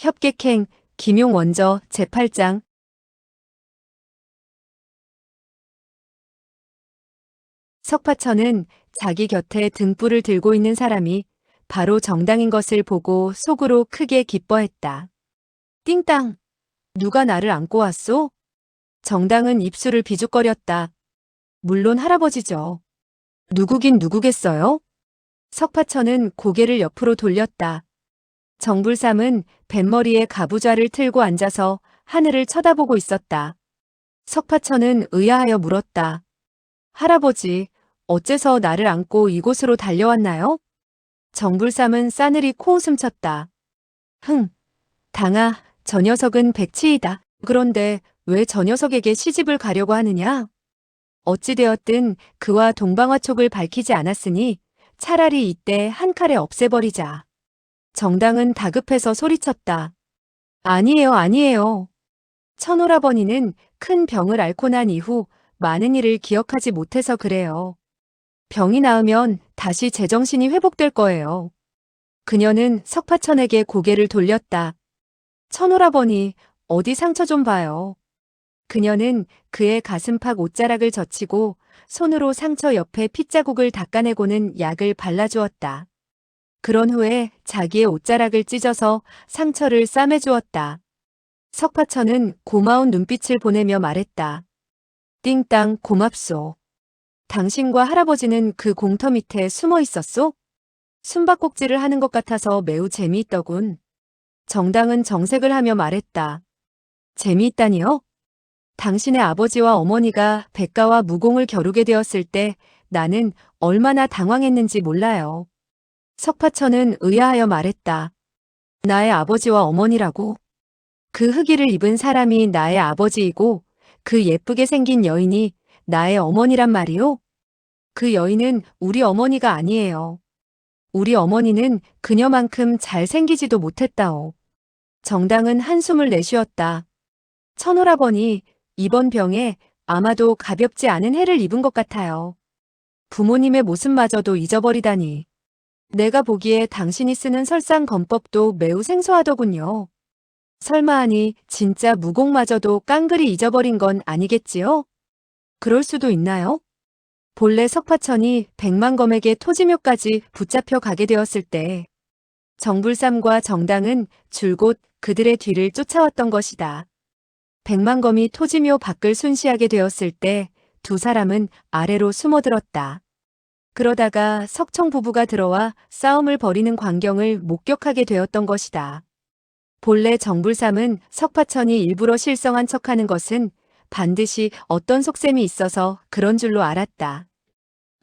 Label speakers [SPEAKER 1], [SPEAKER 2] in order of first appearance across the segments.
[SPEAKER 1] 협객행, 김용 원저 제8장. 석파천은 자기 곁에 등불을 들고 있는 사람이 바로 정당인 것을 보고 속으로 크게 기뻐했다. 띵땅! 누가 나를 안고 왔소? 정당은 입술을 비죽거렸다. 물론 할아버지죠. 누구긴 누구겠어요? 석파천은 고개를 옆으로 돌렸다. 정불삼은 뱃머리에 가부좌를 틀고 앉아서 하늘을 쳐다보고 있었다. 석파천은 의아하여 물었다. 할아버지, 어째서 나를 안고 이곳으로 달려왔나요? 정불삼은 싸늘히 코웃음 쳤다. 흥, 당아, 저 녀석은 백치이다. 그런데 왜 저 녀석에게 시집을 가려고 하느냐? 어찌되었든 그와 동방화촉을 밝히지 않았으니 차라리 이때 한 칼에 없애버리자. 정당은 다급해서 소리쳤다. 아니에요, 아니에요. 천오라버니는 큰 병을 앓고 난 이후 많은 일을 기억하지 못해서 그래요. 병이 나으면 다시 제정신이 회복될 거예요. 그녀는 석파천에게 고개를 돌렸다. 천오라버니, 어디 상처 좀 봐요. 그녀는 그의 가슴팍 옷자락을 젖히고 손으로 상처 옆에 핏자국을 닦아내고는 약을 발라주었다. 그런 후에 자기의 옷자락을 찢어서 상처를 싸매주었다. 석파천은 고마운 눈빛을 보내며 말했다. 띵땅 고맙소. 당신과 할아버지는 그 공터 밑에 숨어 있었소? 숨바꼭질을 하는 것 같아서 매우 재미있더군. 정당은 정색을 하며 말했다. 재미있다니요? 당신의 아버지와 어머니가 백가와 무공을 겨루게 되었을 때 나는 얼마나 당황했는지 몰라요. 석파천은 의아하여 말했다. 나의 아버지와 어머니라고. 그 흑의를 입은 사람이 나의 아버지이고 그 예쁘게 생긴 여인이 나의 어머니란 말이오? 그 여인은 우리 어머니가 아니에요. 우리 어머니는 그녀만큼 잘생기지도 못했다오. 정당은 한숨을 내쉬었다. 천오라버니, 이번 병에 아마도 가볍지 않은 해를 입은 것 같아요. 부모님의 모습마저도 잊어버리다니. 내가 보기에 당신이 쓰는 설상건법도 매우 생소하더군요. 설마 하니 진짜 무공마저도 깡그리 잊어버린 건 아니겠지요? 그럴 수도 있나요? 본래 석파천이 백만검에게 토지묘까지 붙잡혀 가게 되었을 때 정불삼과 정당은 줄곧 그들의 뒤를 쫓아왔던 것이다. 백만검이 토지묘 밖을 순시하게 되었을 때 두 사람은 아래로 숨어들었다. 그러다가 석청 부부가 들어와 싸움을 벌이는 광경을 목격하게 되었던 것이다. 본래 정불삼은 석파천이 일부러 실성한 척하는 것은 반드시 어떤 속셈이 있어서 그런 줄로 알았다.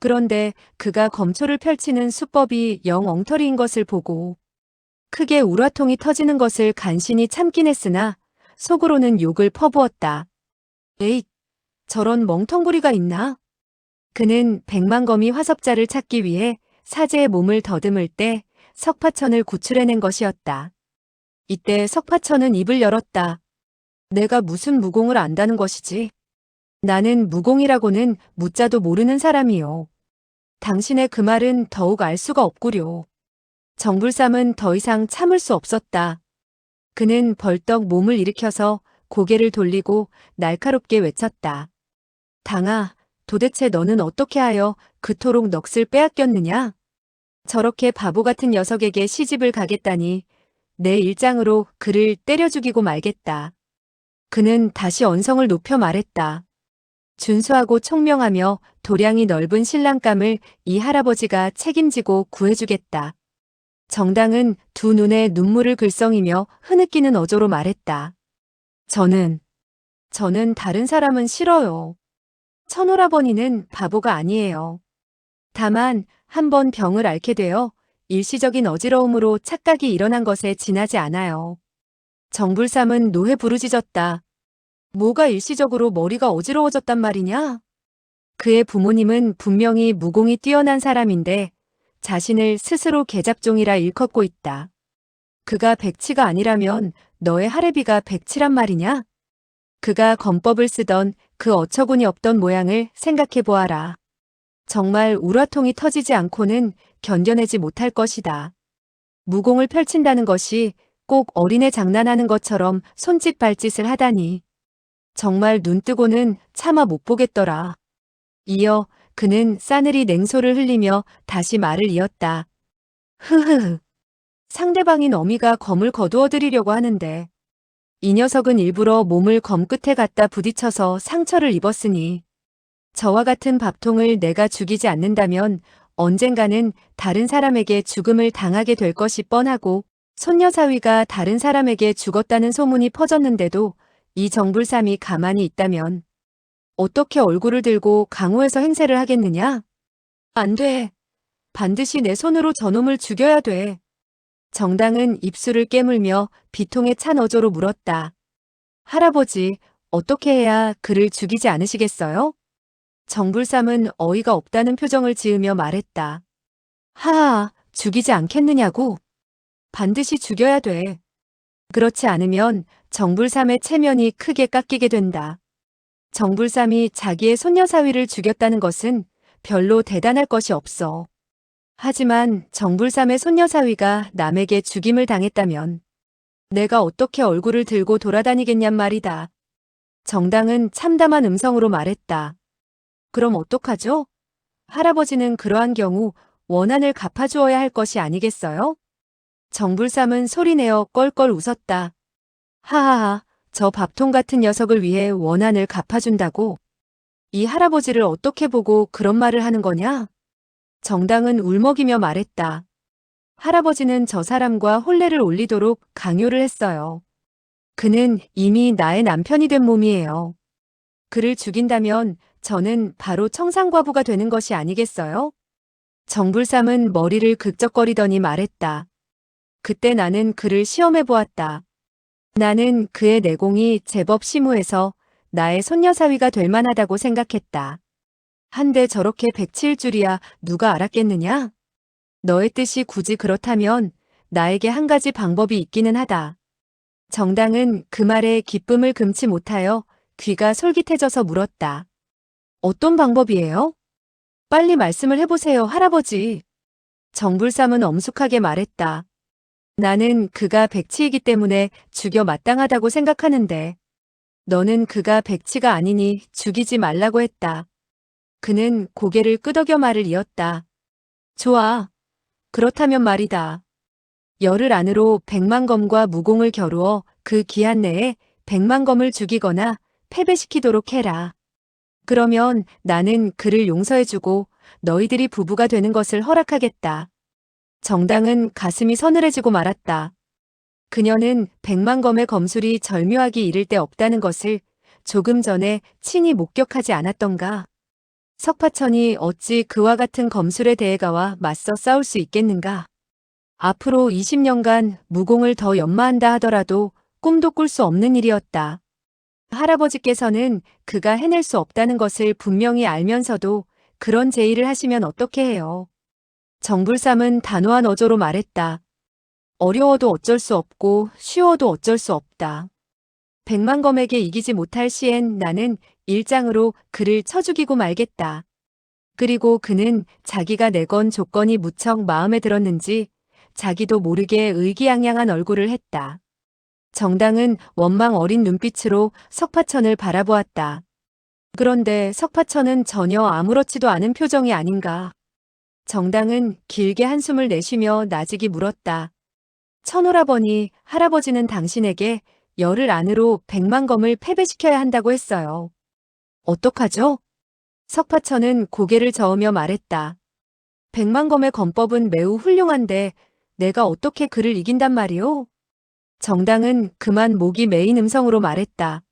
[SPEAKER 1] 그런데 그가 검초를 펼치는 수법이 영 엉터리인 것을 보고 크게 우라통이 터지는 것을 간신히 참긴 했으나 속으로는 욕을 퍼부었다. 에잇, 저런 멍텅구리가 있나? 그는 백만검이 화섭자를 찾기 위해 사제의 몸을 더듬을 때 석파천을 구출해낸 것이었다. 이때 석파천은 입을 열었다. 내가 무슨 무공을 안다는 것이지? 나는 무공이라고는 무자도 모르는 사람이요. 당신의 그 말은 더욱 알 수가 없구려. 정불삼은 더 이상 참을 수 없었다. 그는 벌떡 몸을 일으켜서 고개를 돌리고 날카롭게 외쳤다. 당아, 도대체 너는 어떻게 하여 그토록 넋을 빼앗겼느냐? 저렇게 바보 같은 녀석에게 시집을 가겠다니 내 일장으로 그를 때려 죽이고 말겠다. 그는 다시 언성을 높여 말했다. 준수하고 총명하며 도량이 넓은 신랑감을 이 할아버지가 책임지고 구해주겠다. 정당은 두 눈에 눈물을 글썽이며 흐느끼는 어조로 말했다. 저는 다른 사람은 싫어요. 천오라버니는 바보가 아니에요. 다만 한번 병을 앓게 되어 일시적인 어지러움으로 착각이 일어난 것에 지나지 않아요. 정불삼은 노해 부르짖었다. 뭐가 일시적으로 머리가 어지러워졌단 말이냐? 그의 부모님은 분명히 무공이 뛰어난 사람인데 자신을 스스로 계잡종이라 일컫고 있다. 그가 백치가 아니라면 너의 할애비가 백치란 말이냐? 그가 검법을 쓰던 그 어처구니 없던 모양을 생각해 보아라. 정말 우라통이 터지지 않고는 견뎌내지 못할 것이다. 무공을 펼친다는 것이 꼭 어린애 장난하는 것처럼 손짓 발짓을 하다니. 정말 눈뜨고는 차마 못 보겠더라. 이어 그는 싸늘히 냉소를 흘리며 다시 말을 이었다. 흐흐흐. 상대방인 어미가 검을 거두어 드리려고 하는데 이 녀석은 일부러 몸을 검 끝에 갖다 부딪혀서 상처를 입었으니 저와 같은 밥통을 내가 죽이지 않는다면 언젠가는 다른 사람에게 죽음을 당하게 될 것이 뻔하고 손녀 사위가 다른 사람에게 죽었다는 소문이 퍼졌는데도 이 정불삼이 가만히 있다면 어떻게 얼굴을 들고 강호에서 행세를 하겠느냐? 안 돼. 반드시 내 손으로 저놈을 죽여야 돼. 정당은 입술을 깨물며 비통에 찬 어조로 물었다. 할아버지, 어떻게 해야 그를 죽이지 않으시겠어요? 정불삼은 어이가 없다는 표정을 지으며 말했다. 하하, 죽이지 않겠느냐고? 반드시 죽여야 돼. 그렇지 않으면 정불삼의 체면이 크게 깎이게 된다. 정불삼이 자기의 손녀 사위를 죽였다는 것은 별로 대단할 것이 없어. 하지만 정불삼의 손녀 사위가 남에게 죽임을 당했다면 내가 어떻게 얼굴을 들고 돌아다니겠냔 말이다. 정당은 참담한 음성으로 말했다. 그럼 어떡하죠? 할아버지는 그러한 경우 원한을 갚아주어야 할 것이 아니겠어요? 정불삼은 소리내어 껄껄 웃었다. 하하하, 저 밥통 같은 녀석을 위해 원한을 갚아준다고? 이 할아버지를 어떻게 보고 그런 말을 하는 거냐? 정당은 울먹이며 말했다. 할아버지는 저 사람과 혼례를 올리도록 강요를 했어요. 그는 이미 나의 남편이 된 몸이에요. 그를 죽인다면 저는 바로 청산과부가 되는 것이 아니겠어요? 정불삼은 머리를 극적거리더니 말했다. 그때 나는 그를 시험해 보았다. 나는 그의 내공이 제법 심오해서 나의 손녀 사위가 될 만하다고 생각했다. 한데 저렇게 백치일 줄이야 누가 알았겠느냐? 너의 뜻이 굳이 그렇다면 나에게 한 가지 방법이 있기는 하다. 정당은 그 말에 기쁨을 금치 못하여 귀가 솔깃해져서 물었다. 어떤 방법이에요? 빨리 말씀을 해보세요, 할아버지. 정불삼은 엄숙하게 말했다. 나는 그가 백치이기 때문에 죽여 마땅하다고 생각하는데 너는 그가 백치가 아니니 죽이지 말라고 했다. 그는 고개를 끄덕여 말을 이었다. 좋아. 그렇다면 말이다. 열흘 안으로 100만검과 무공을 겨루어 그 기한 내에 100만검을 죽이거나 패배시키도록 해라. 그러면 나는 그를 용서해주고 너희들이 부부가 되는 것을 허락하겠다. 정당은 가슴이 서늘해지고 말았다. 그녀는 100만검의 검술이 절묘하기 이를 데 없다는 것을 조금 전에 친히 목격하지 않았던가. 석파천이 어찌 그와 같은 검술의 대가와 맞서 싸울 수 있겠는가. 앞으로 20년간 무공을 더 연마한다 하더라도 꿈도 꿀 수 없는 일이었다. 할아버지께서는 그가 해낼 수 없다는 것을 분명히 알면서도 그런 제의를 하시면 어떻게 해요. 정불삼은 단호한 어조로 말했다. 어려워도 어쩔 수 없고 쉬워도 어쩔 수 없다. 100만검에게 이기지 못할 시엔 나는 일장으로 그를 쳐 죽이고 말겠다. 그리고 그는 자기가 내건 조건이 무척 마음에 들었는지 자기도 모르게 의기양양한 얼굴을 했다. 정당은 원망 어린 눈빛으로 석파천을 바라보았다. 그런데 석파천은 전혀 아무렇지도 않은 표정이 아닌가. 정당은 길게 한숨을 내쉬며 나직이 물었다. 천오라버니, 할아버지는 당신에게 열흘 안으로 100만검을 패배시켜야 한다고 했어요. 어떡하죠? 석파천은 고개를 저으며 말했다. 100만검의 검법은 매우 훌륭한데 내가 어떻게 그를 이긴단 말이오? 정당은 그만 목이 메인 음성으로 말했다.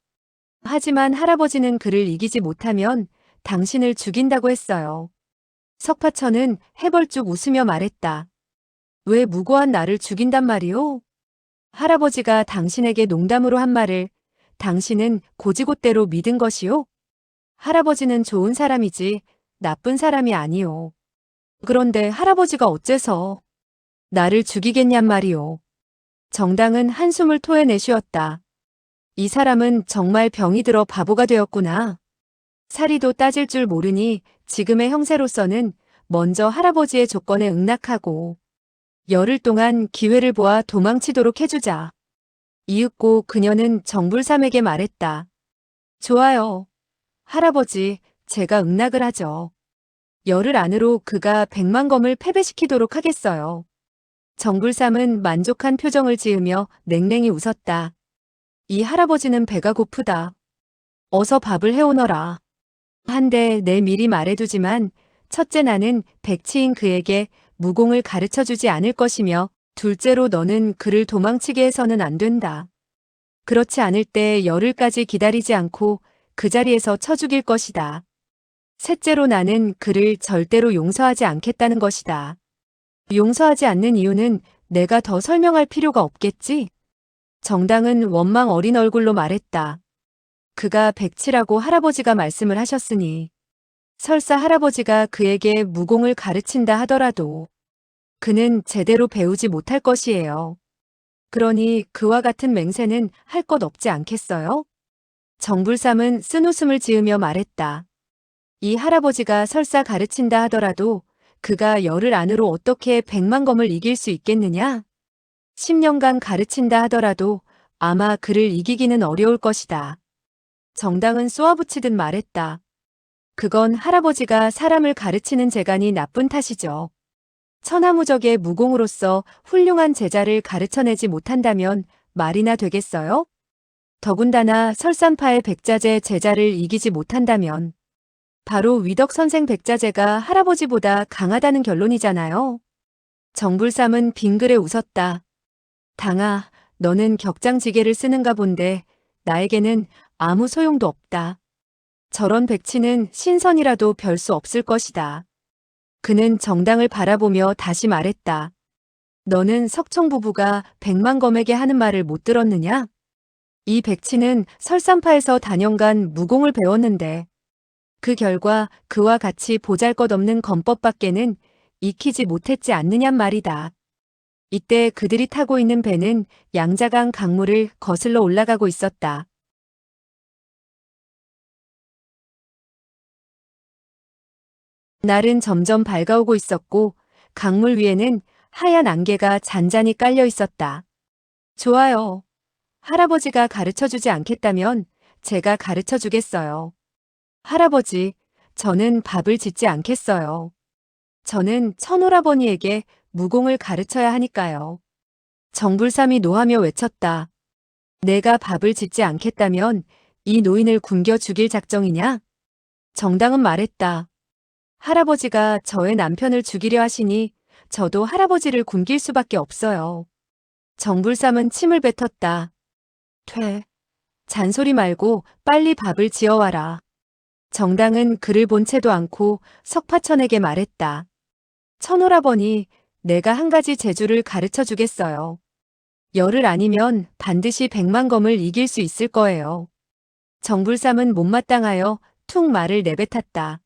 [SPEAKER 1] 하지만 할아버지는 그를 이기지 못하면 당신을 죽인다고 했어요. 석파천은 해벌쭉 웃으며 말했다. 왜 무고한 나를 죽인단 말이오? 할아버지가 당신에게 농담으로 한 말을 당신은 고지곳대로 믿은 것이오? 할아버지는 좋은 사람이지 나쁜 사람이 아니오. 그런데 할아버지가 어째서 나를 죽이겠냔 말이오. 정당은 한숨을 토해내 쉬었다. 이 사람은 정말 병이 들어 바보가 되었구나. 사리도 따질 줄 모르니 지금의 형세로서는 먼저 할아버지의 조건에 응낙하고 열흘 동안 기회를 보아 도망치도록 해주자. 이윽고 그녀는 정불삼에게 말했다. 좋아요. 할아버지, 제가 응낙을 하죠. 열흘 안으로 그가 100만 검을 패배시키도록 하겠어요. 정불삼은 만족한 표정을 지으며 냉랭히 웃었다. 이 할아버지는 배가 고프다. 어서 밥을 해오너라. 한데 내 미리 말해두지만 첫째 나는 백치인 그에게 무공을 가르쳐주지 않을 것이며 둘째로 너는 그를 도망치게 해서는 안 된다. 그렇지 않을 때 열흘까지 기다리지 않고 그 자리에서 쳐 죽일 것이다. 셋째로 나는 그를 절대로 용서하지 않겠다는 것이다. 용서하지 않는 이유는 내가 더 설명할 필요가 없겠지? 정당은 원망 어린 얼굴로 말했다. 그가 백치라고 할아버지가 말씀을 하셨으니 설사 할아버지가 그에게 무공을 가르친다 하더라도 그는 제대로 배우지 못할 것이에요. 그러니 그와 같은 맹세는 할 것 없지 않겠어요? 정불삼은 쓴웃음을 지으며 말했다. 이 할아버지가 설사 가르친다 하더라도 그가 열흘 안으로 어떻게 100만 검을 이길 수 있겠느냐? 10년간 가르친다 하더라도 아마 그를 이기기는 어려울 것이다. 정당은 쏘아붙이듯 말했다. 그건 할아버지가 사람을 가르치는 재간이 나쁜 탓이죠. 천하무적의 무공으로서 훌륭한 제자를 가르쳐내지 못한다면 말이나 되겠어요? 더군다나 설산파의 백자재 제자를 이기지 못한다면 바로 위덕 선생 백자재가 할아버지보다 강하다는 결론이잖아요. 정불삼은 빙그레 웃었다. 당아, 너는 격장지게를 쓰는가 본데 나에게는 아무 소용도 없다. 저런 백치는 신선이라도 별 수 없을 것이다. 그는 정당을 바라보며 다시 말했다. 너는 석청 부부가 100만 검에게 하는 말을 못 들었느냐? 이 백치는 설산파에서 단연간 무공을 배웠는데 그 결과 그와 같이 보잘것없는 검법밖에는 익히지 못했지 않느냔 말이다. 이때 그들이 타고 있는 배는 양자강 강물을 거슬러 올라가고 있었다. 날은 점점 밝아오고 있었고 강물 위에는 하얀 안개가 잔잔히 깔려 있었다. 좋아요. 할아버지가 가르쳐주지 않겠다면 제가 가르쳐주겠어요. 할아버지, 저는 밥을 짓지 않겠어요. 저는 천오라버니에게 무공을 가르쳐야 하니까요. 정불삼이 노하며 외쳤다. 내가 밥을 짓지 않겠다면 이 노인을 굶겨 죽일 작정이냐? 정당은 말했다. 할아버지가 저의 남편을 죽이려 하시니 저도 할아버지를 굶길 수밖에 없어요. 정불삼은 침을 뱉었다. 퇴. 잔소리 말고 빨리 밥을 지어와라. 정당은 그를 본 채도 않고 석파천에게 말했다. 천오라버니, 내가 한 가지 재주를 가르쳐 주겠어요. 열흘 아니면 반드시 100만 검을 이길 수 있을 거예요. 정불삼은 못마땅하여 툭 말을 내뱉었다.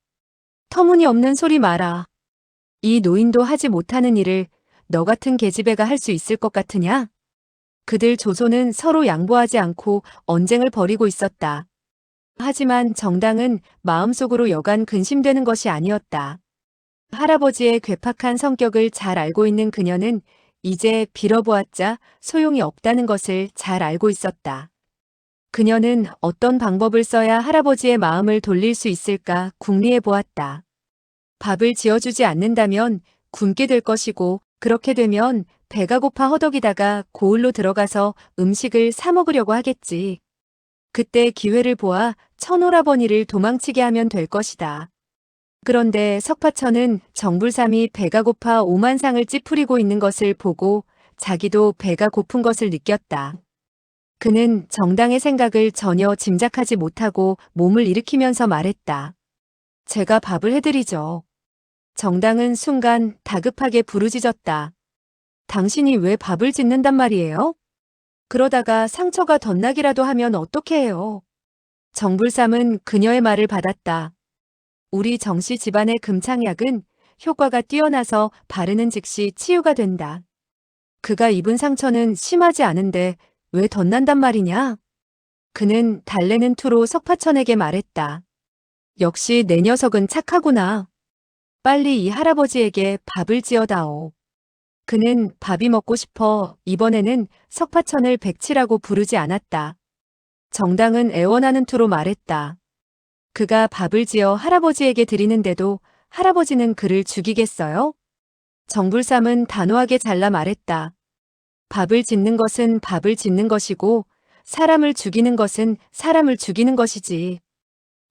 [SPEAKER 1] 터무니없는 소리 마라. 이 노인도 하지 못하는 일을 너 같은 계집애가 할 수 있을 것 같으냐? 그들 조선은 서로 양보하지 않고 언쟁을 벌이고 있었다. 하지만 정당은 마음속으로 여간 근심되는 것이 아니었다. 할아버지의 괴팍한 성격을 잘 알고 있는 그녀는 이제 빌어보았자 소용이 없다는 것을 잘 알고 있었다. 그녀는 어떤 방법을 써야 할아버지의 마음을 돌릴 수 있을까 궁리해 보았다. 밥을 지어주지 않는다면 굶게 될 것이고 그렇게 되면 배가 고파 허덕이다가 고을로 들어가서 음식을 사 먹으려고 하겠지. 그때 기회를 보아 천오라버니를 도망치게 하면 될 것이다. 그런데 석파천은 정불삼이 배가 고파 오만상을 찌푸리고 있는 것을 보고 자기도 배가 고픈 것을 느꼈다. 그는 정당의 생각을 전혀 짐작하지 못하고 몸을 일으키면서 말했다. 제가 밥을 해드리죠. 정당은 순간 다급하게 부르짖었다. 당신이 왜 밥을 짓는단 말이에요? 그러다가 상처가 덧나기라도 하면 어떻게 해요? 정불삼은 그녀의 말을 받았다. 우리 정씨 집안의 금창약은 효과가 뛰어나서 바르는 즉시 치유가 된다. 그가 입은 상처는 심하지 않은데 왜 덧난단 말이냐? 그는 달래는 투로 석파천에게 말했다. 역시 내 녀석은 착하구나. 빨리 이 할아버지에게 밥을 지어다오. 그는 밥이 먹고 싶어 이번에는 석파천을 백치라고 부르지 않았다. 정당은 애원하는 투로 말했다. 그가 밥을 지어 할아버지에게 드리는데도 할아버지는 그를 죽이겠어요? 정불삼은 단호하게 잘라 말했다. 밥을 짓는 것은 밥을 짓는 것이고 사람을 죽이는 것은 사람을 죽이는 것이지.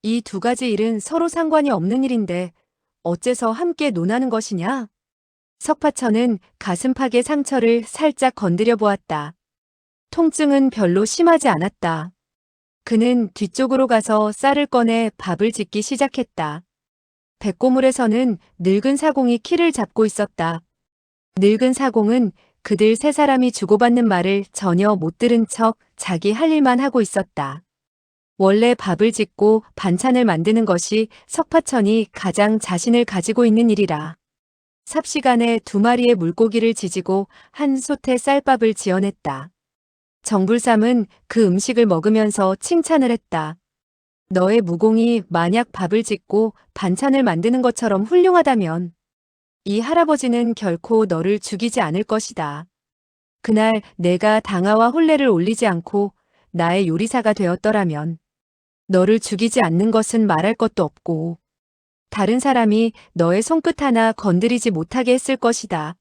[SPEAKER 1] 이 두 가지 일은 서로 상관이 없는 일인데 어째서 함께 논하는 것이냐? 석파천은 가슴팍의 상처를 살짝 건드려 보았다. 통증은 별로 심하지 않았다. 그는 뒤쪽으로 가서 쌀을 꺼내 밥을 짓기 시작했다. 백고물에서는 늙은 사공이 키를 잡고 있었다. 늙은 사공은 그들 세 사람이 주고받는 말을 전혀 못 들은 척 자기 할 일만 하고 있었다. 원래 밥을 짓고 반찬을 만드는 것이 석파천이 가장 자신을 가지고 있는 일이라. 삽시간에 2마리의 물고기를 지지고 한 솥에 쌀밥을 지어냈다. 정불삼은 그 음식을 먹으면서 칭찬을 했다. 너의 무공이 만약 밥을 짓고 반찬을 만드는 것처럼 훌륭하다면 이 할아버지는 결코 너를 죽이지 않을 것이다. 그날 내가 당화와 혼례를 올리지 않고 나의 요리사가 되었더라면 너를 죽이지 않는 것은 말할 것도 없고 다른 사람이 너의 손끝 하나 건드리지 못하게 했을 것이다.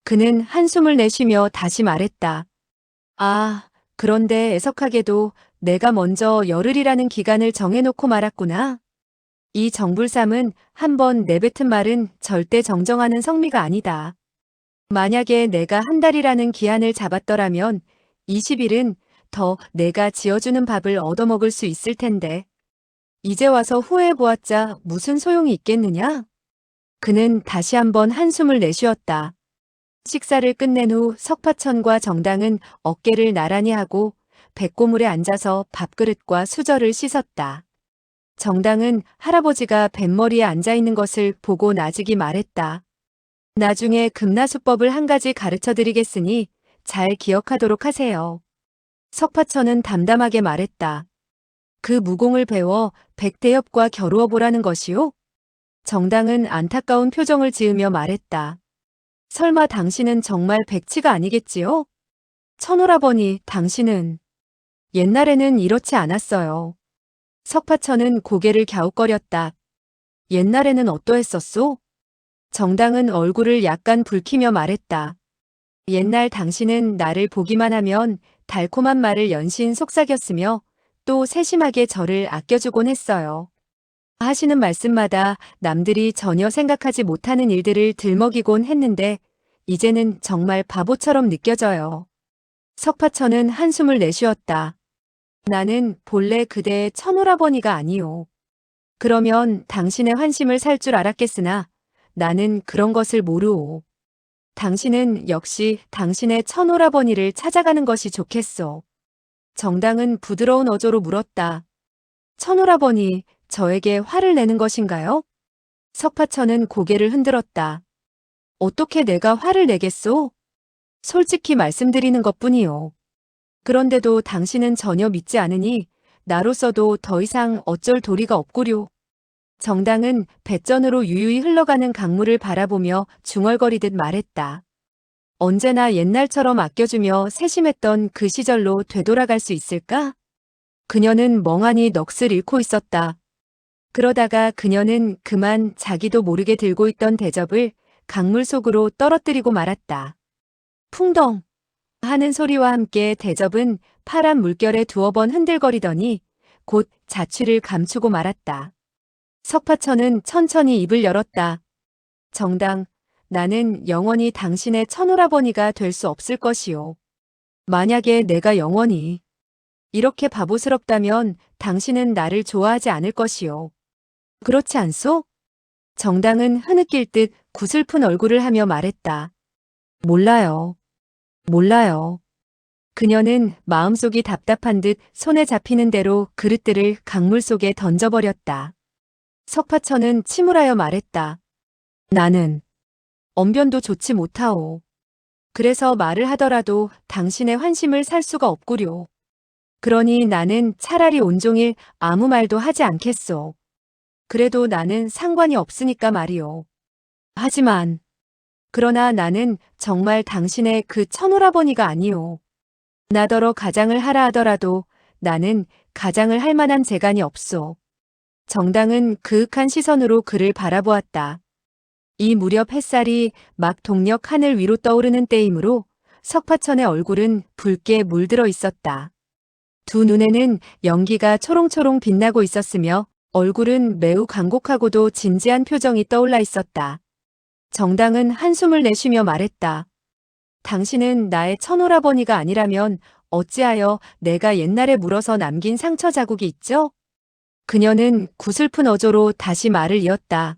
[SPEAKER 1] 그는 한숨을 내쉬며 다시 말했다. 아, 그런데 애석하게도 내가 먼저 열흘이라는 기간을 정해놓고 말았구나. 이 정불삼은 한번 내뱉은 말은 절대 정정하는 성미가 아니다. 만약에 내가 한 달이라는 기한을 잡았더라면 20일은 더 내가 지어주는 밥을 얻어먹을 수 있을 텐데. 이제 와서 후회해보았자 무슨 소용이 있겠느냐? 그는 다시 한번 한숨을 내쉬었다. 식사를 끝낸 후 석파천과 정당은 어깨를 나란히 하고 백고물에 앉아서 밥그릇과 수저를 씻었다. 정당은 할아버지가 뱃머리에 앉아있는 것을 보고 나직이 말했다. 나중에 금나수법을 한 가지 가르쳐 드리겠으니 잘 기억하도록 하세요. 석파천은 담담하게 말했다. 그 무공을 배워 백대엽과 겨루어 보라는 것이요? 정당은 안타까운 표정을 지으며 말했다. 설마 당신은 정말 백치가 아니겠지요? 천오라버니, 당신은 옛날에는 이렇지 않았어요. 석파천은 고개를 갸웃거렸다. 옛날에는 어떠했었소? 정당은 얼굴을 약간 붉히며 말했다. 옛날 당신은 나를 보기만 하면 달콤한 말을 연신 속삭였으며 또 세심하게 저를 아껴주곤 했어요. 하시는 말씀마다 남들이 전혀 생각하지 못하는 일들을 들먹이곤 했는데 이제는 정말 바보처럼 느껴져요. 석파천은 한숨을 내쉬었다. 나는 본래 그대의 천오라버니가 아니오. 그러면 당신의 환심을 살 줄 알았겠으나 나는 그런 것을 모르오. 당신은 역시 당신의 천오라버니를 찾아가는 것이 좋겠소. 정당은 부드러운 어조로 물었다. 천오라버니, 저에게 화를 내는 것인가요? 석파천은 고개를 흔들었다. 어떻게 내가 화를 내겠소? 솔직히 말씀드리는 것뿐이요. 그런데도 당신은 전혀 믿지 않으니 나로서도 더 이상 어쩔 도리가 없구려. 정당은 뱃전으로 유유히 흘러가는 강물을 바라보며 중얼거리듯 말했다. 언제나 옛날처럼 아껴주며 세심했던 그 시절로 되돌아갈 수 있을까? 그녀는 멍하니 넋을 잃고 있었다. 그러다가 그녀는 그만 자기도 모르게 들고 있던 대접을 강물 속으로 떨어뜨리고 말았다. 풍덩 하는 소리와 함께 대접은 파란 물결에 두어 번 흔들거리더니 곧 자취를 감추고 말았다. 석파천은 천천히 입을 열었다. 정당, 나는 영원히 당신의 천오라버니가 될 수 없을 것이오. 만약에 내가 영원히 이렇게 바보스럽다면 당신은 나를 좋아하지 않을 것이오. 그렇지 않소? 정당은 흐느낄 듯 구슬픈 얼굴을 하며 말했다. 몰라요. 몰라요. 그녀는 마음속이 답답한 듯 손에 잡히는 대로 그릇들을 강물 속에 던져버렸다. 석파천은 침울하여 말했다. 나는 언변도 좋지 못하오. 그래서 말을 하더라도 당신의 환심을 살 수가 없구려. 그러니 나는 차라리 온종일 아무 말도 하지 않겠소. 그래도 나는 상관이 없으니까 말이오. 하지만 그러나 나는 정말 당신의 그 천오라버니가 아니오. 나더러 가장을 하라 하더라도 나는 가장을 할 만한 재간이 없소. 정당은 그윽한 시선으로 그를 바라보았다. 이 무렵 햇살이 막 동력 하늘 위로 떠오르는 때이므로 석파천의 얼굴은 붉게 물들어 있었다. 두 눈에는 연기가 초롱초롱 빛나고 있었으며 얼굴은 매우 간곡하고도 진지한 표정이 떠올라 있었다. 정당은 한숨을 내쉬며 말했다. 당신은 나의 천오라버니가 아니라면 어찌하여 내가 옛날에 물어서 남긴 상처 자국이 있죠? 그녀는 구슬픈 어조로 다시 말을 이었다.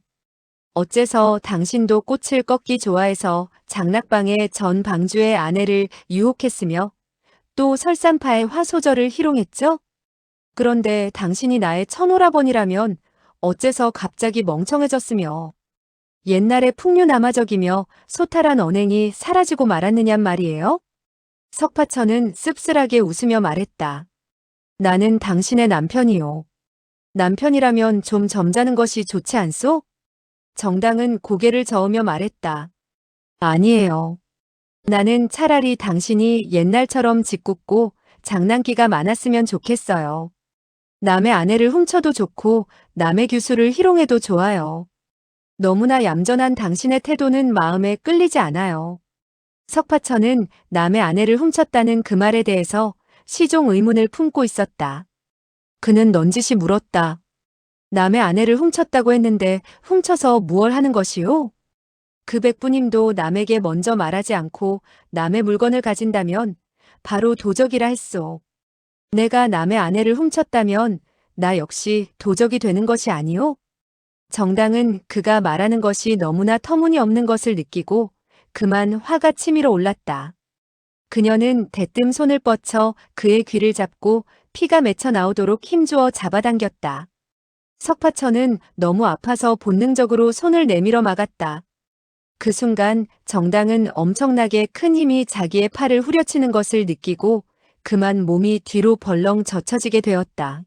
[SPEAKER 1] 어째서 당신도 꽃을 꺾기 좋아해서 장락방에 전 방주의 아내를 유혹했으며 또 설산파의 화소절을 희롱했죠? 그런데 당신이 나의 천오라버니라면 어째서 갑자기 멍청해졌으며 옛날에 풍류남아적이며 소탈한 언행이 사라지고 말았느냔 말이에요? 석파천은 씁쓸하게 웃으며 말했다. 나는 당신의 남편이요. 남편이라면 좀 점잖은 것이 좋지 않소? 정당은 고개를 저으며 말했다. 아니에요. 나는 차라리 당신이 옛날처럼 짓궂고 장난기가 많았으면 좋겠어요. 남의 아내를 훔쳐도 좋고 남의 규수를 희롱해도 좋아요. 너무나 얌전한 당신의 태도는 마음에 끌리지 않아요. 석파천은 남의 아내를 훔쳤다는 그 말에 대해서 시종 의문을 품고 있었다. 그는 넌지시 물었다. 남의 아내를 훔쳤다고 했는데 훔쳐서 무얼 하는 것이오? 그 백부님도 남에게 먼저 말하지 않고 남의 물건을 가진다면 바로 도적이라 했소. 내가 남의 아내를 훔쳤다면 나 역시 도적이 되는 것이 아니오? 정당은 그가 말하는 것이 너무나 터무니없는 것을 느끼고 그만 화가 치밀어 올랐다. 그녀는 대뜸 손을 뻗쳐 그의 귀를 잡고 피가 맺혀 나오도록 힘주어 잡아당겼다. 석파천은 너무 아파서 본능적으로 손을 내밀어 막았다. 그 순간 정당은 엄청나게 큰 힘이 자기의 팔을 후려치는 것을 느끼고 그만 몸이 뒤로 벌렁 젖혀지게 되었다.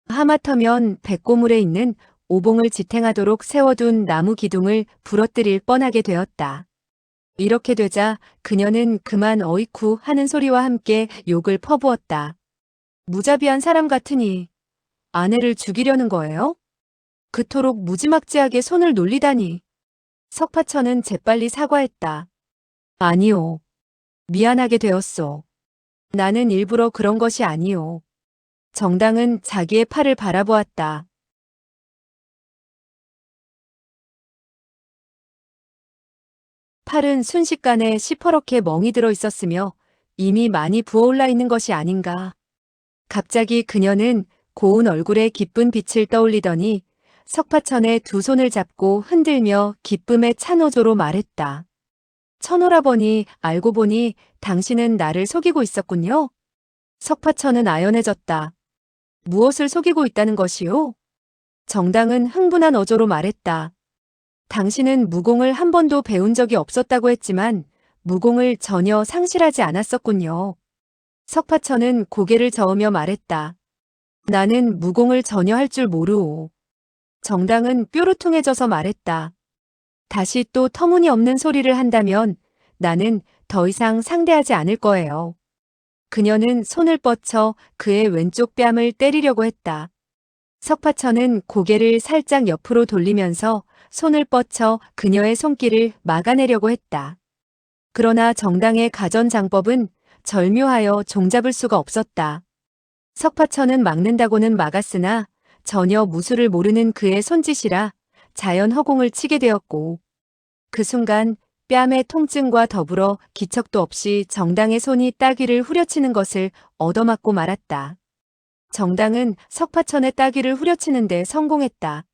[SPEAKER 1] 하마터면 백고물에 있는 오봉을 지탱하도록 세워둔 나무 기둥을 부러뜨릴 뻔하게 되었다. 이렇게 되자 그녀는 그만 어이쿠 하는 소리와 함께 욕을 퍼부었다. 무자비한 사람 같으니 아내를 죽이려는 거예요? 그토록 무지막지하게 손을 놀리다니. 석파천은 재빨리 사과했다. 아니요. 미안하게 되었소. 나는 일부러 그런 것이 아니오. 정당은 자기의 팔을 바라보았다. 팔은 순식간에 시퍼렇게 멍이 들어 있었으며 이미 많이 부어올라 있는 것이 아닌가. 갑자기 그녀는 고운 얼굴에 기쁜 빛을 떠올리더니 석파천의 두 손을 잡고 흔들며 기쁨에 찬 어조로 말했다. 천오라버니, 알고 보니 당신은 나를 속이고 있었군요. 석파천은 아연해졌다. 무엇을 속이고 있다는 것이오? 정당은 흥분한 어조로 말했다. 당신은 무공을 한 번도 배운 적이 없었다고 했지만 무공을 전혀 상실하지 않았었군요. 석파천은 고개를 저으며 말했다. 나는 무공을 전혀 할 줄 모르오. 정당은 뾰루퉁해져서 말했다. 다시 또 터무니없는 소리를 한다면 나는 더 이상 상대하지 않을 거예요. 그녀는 손을 뻗쳐 그의 왼쪽 뺨을 때리려고 했다. 석파천은 고개를 살짝 옆으로 돌리면서 손을 뻗쳐 그녀의 손길을 막아내려고 했다. 그러나 정당의 가전장법은 절묘하여 종잡을 수가 없었다. 석파천은 막는다고는 막았으나 전혀 무술을 모르는 그의 손짓이라 자연 허공을 치게 되었고 그 순간 뺨의 통증과 더불어 기척도 없이 정당의 손이 따귀를 후려치는 것을 얻어맞고 말았다. 정당은 석파천의 따귀를 후려치는 데 성공했다.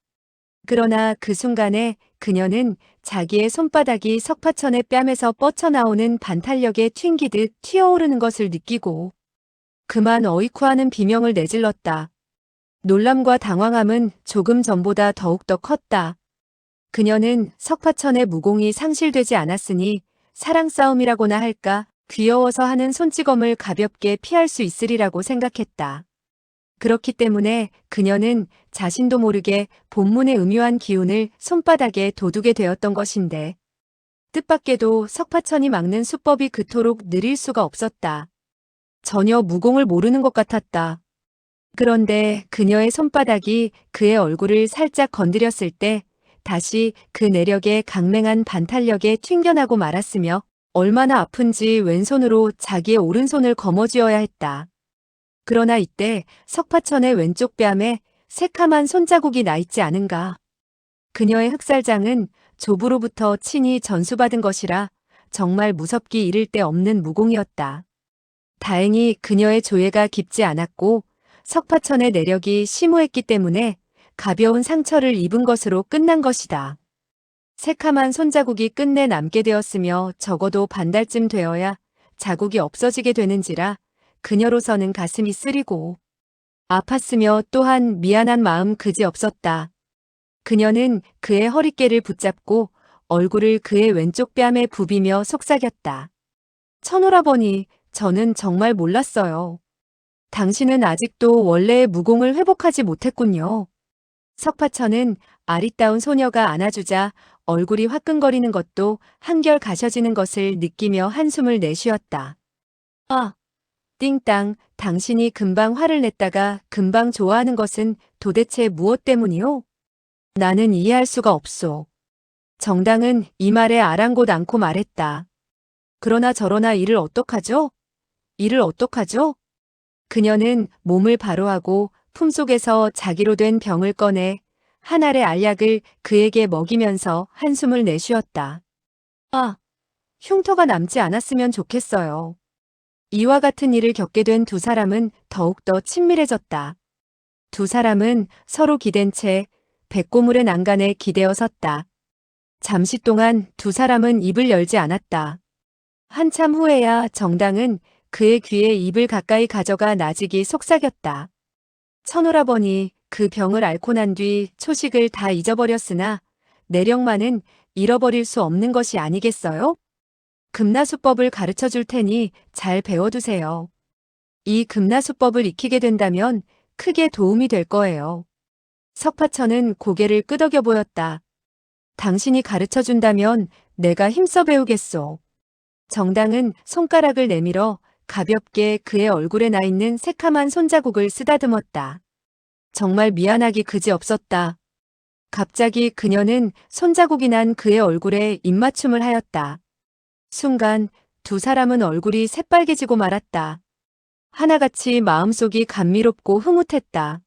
[SPEAKER 1] 그러나 그 순간에 그녀는 자기의 손바닥이 석파천의 뺨에서 뻗쳐나오는 반탄력에 튕기듯 튀어오르는 것을 느끼고 그만 어이쿠하는 비명을 내질렀다. 놀람과 당황함은 조금 전보다 더욱더 컸다. 그녀는 석파천의 무공이 상실되지 않았으니 사랑 싸움이라고나 할까 귀여워서 하는 손찌검을 가볍게 피할 수 있으리라고 생각했다. 그렇기 때문에 그녀는 자신도 모르게 본문의 음유한 기운을 손바닥에 돋우게 되었던 것인데 뜻밖에도 석파천이 막는 수법이 그토록 느릴 수가 없었다. 전혀 무공을 모르는 것 같았다. 그런데 그녀의 손바닥이 그의 얼굴을 살짝 건드렸을 때 다시 그 내력의 강맹한 반탄력에 튕겨나고 말았으며 얼마나 아픈지 왼손으로 자기의 오른손을 거머쥐어야 했다. 그러나 이때 석파천의 왼쪽 뺨에 새카만 손자국이 나 있지 않은가. 그녀의 흑살장은 조부로부터 친히 전수받은 것이라 정말 무섭기 이를 데 없는 무공이었다. 다행히 그녀의 조예가 깊지 않았고 석파천의 내력이 심오했기 때문에 가벼운 상처를 입은 것으로 끝난 것이다. 새카만 손자국이 끝내 남게 되었으며 적어도 반달쯤 되어야 자국이 없어지게 되는지라 그녀로서는 가슴이 쓰리고 아팠으며 또한 미안한 마음 그지없었다. 그녀는 그의 허리깨를 붙잡고 얼굴을 그의 왼쪽 뺨에 부비며 속삭였다. 천오라버니, 저는 정말 몰랐어요. 당신은 아직도 원래의 무공을 회복하지 못했군요. 석파천은 아리따운 소녀가 안아주자 얼굴이 화끈거리는 것도 한결 가셔지는 것을 느끼며 한숨을 내쉬었다. 아, 띵땅, 당신이 금방 화를 냈다가 금방 좋아하는 것은 도대체 무엇 때문이오? 나는 이해할 수가 없소. 정당은 이 말에 아랑곳 않고 말했다. 그러나 저러나 이를 어떡하죠? 이를 어떡하죠? 그녀는 몸을 바로하고 품속에서 자기로 된 병을 꺼내 한 알의 알약을 그에게 먹이면서 한숨을 내쉬었다. 아, 흉터가 남지 않았으면 좋겠어요. 이와 같은 일을 겪게 된 두 사람은 더욱더 친밀해졌다. 두 사람은 서로 기댄 채 백고물의 난간에 기대어 섰다. 잠시 동안 두 사람은 입을 열지 않았다. 한참 후에야 정당은 그의 귀에 입을 가까이 가져가 나직이 속삭였다. 천오라버니, 그 병을 앓고 난 뒤 초식을 다 잊어버렸으나 내력만은 잃어버릴 수 없는 것이 아니겠어요? 금나수법을 가르쳐 줄 테니 잘 배워두세요. 이 금나수법을 익히게 된다면 크게 도움이 될 거예요. 석파천은 고개를 끄덕여 보였다. 당신이 가르쳐 준다면 내가 힘써 배우겠소. 정당은 손가락을 내밀어 가볍게 그의 얼굴에 나 있는 새카만 손자국을 쓰다듬었다. 정말 미안하기 그지없었다. 갑자기 그녀는 손자국이 난 그의 얼굴에 입맞춤을 하였다. 순간 두 사람은 얼굴이 새빨개지고 말았다. 하나같이 마음속이 감미롭고 흐뭇했다.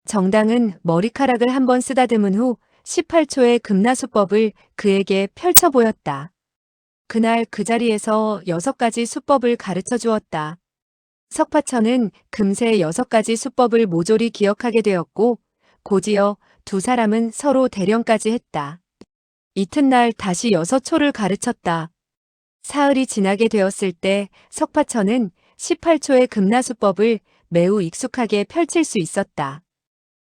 [SPEAKER 1] 정당은 머리카락을 한번 쓰다듬은 후 18초의 금나수법을 그에게 펼쳐 보였다. 그날 그 자리에서 6가지 수법을 가르쳐 주었다. 석파천은 금세 6가지 수법을 모조리 기억하게 되었고 곧이어 두 사람은 서로 대령까지 했다. 이튿날 다시 6초를 가르쳤다. 사흘이 지나게 되었을 때 석파천은 18초의 금나수법을 매우 익숙하게 펼칠 수 있었다.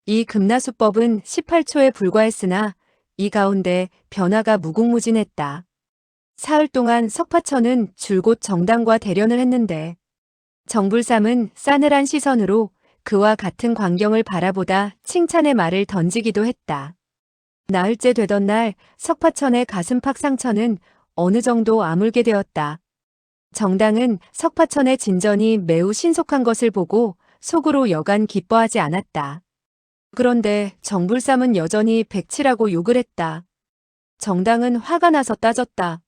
[SPEAKER 1] 이 금나수법은 18초에 불과했으나 이 가운데 변화가 무궁무진했다. 사흘 동안 석파천은 줄곧 정당과 대련을 했는데 정불삼은 싸늘한 시선으로 그와 같은 광경을 바라보다 칭찬의 말을 던지기도 했다. 나흘째 되던 날 석파천의 가슴팍 상처는 어느 정도 아물게 되었다. 정당은 석파천의 진전이 매우 신속한 것을 보고 속으로 여간 기뻐하지 않았다. 그런데 정불삼은 여전히 백치라고 욕을 했다. 정당은 화가 나서 따졌다.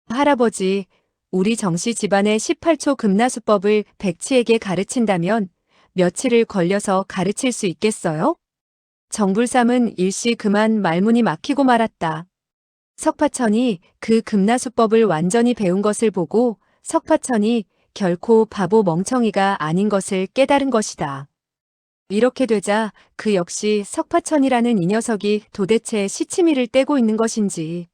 [SPEAKER 1] 할아버지, 우리 정씨 집안의 18초 금나수법을 백치에게 가르친다면 며칠을 걸려서 가르칠 수 있겠어요? 정불삼은 일시 그만 말문이 막히고 말았다. 석파천이 그 금나수법을 완전히 배운 것을 보고 석파천이 결코 바보 멍청이가 아닌 것을 깨달은 것이다. 이렇게 되자 그 역시 석파천이라는 이 녀석이 도대체 시치미를 떼고 있는 것인지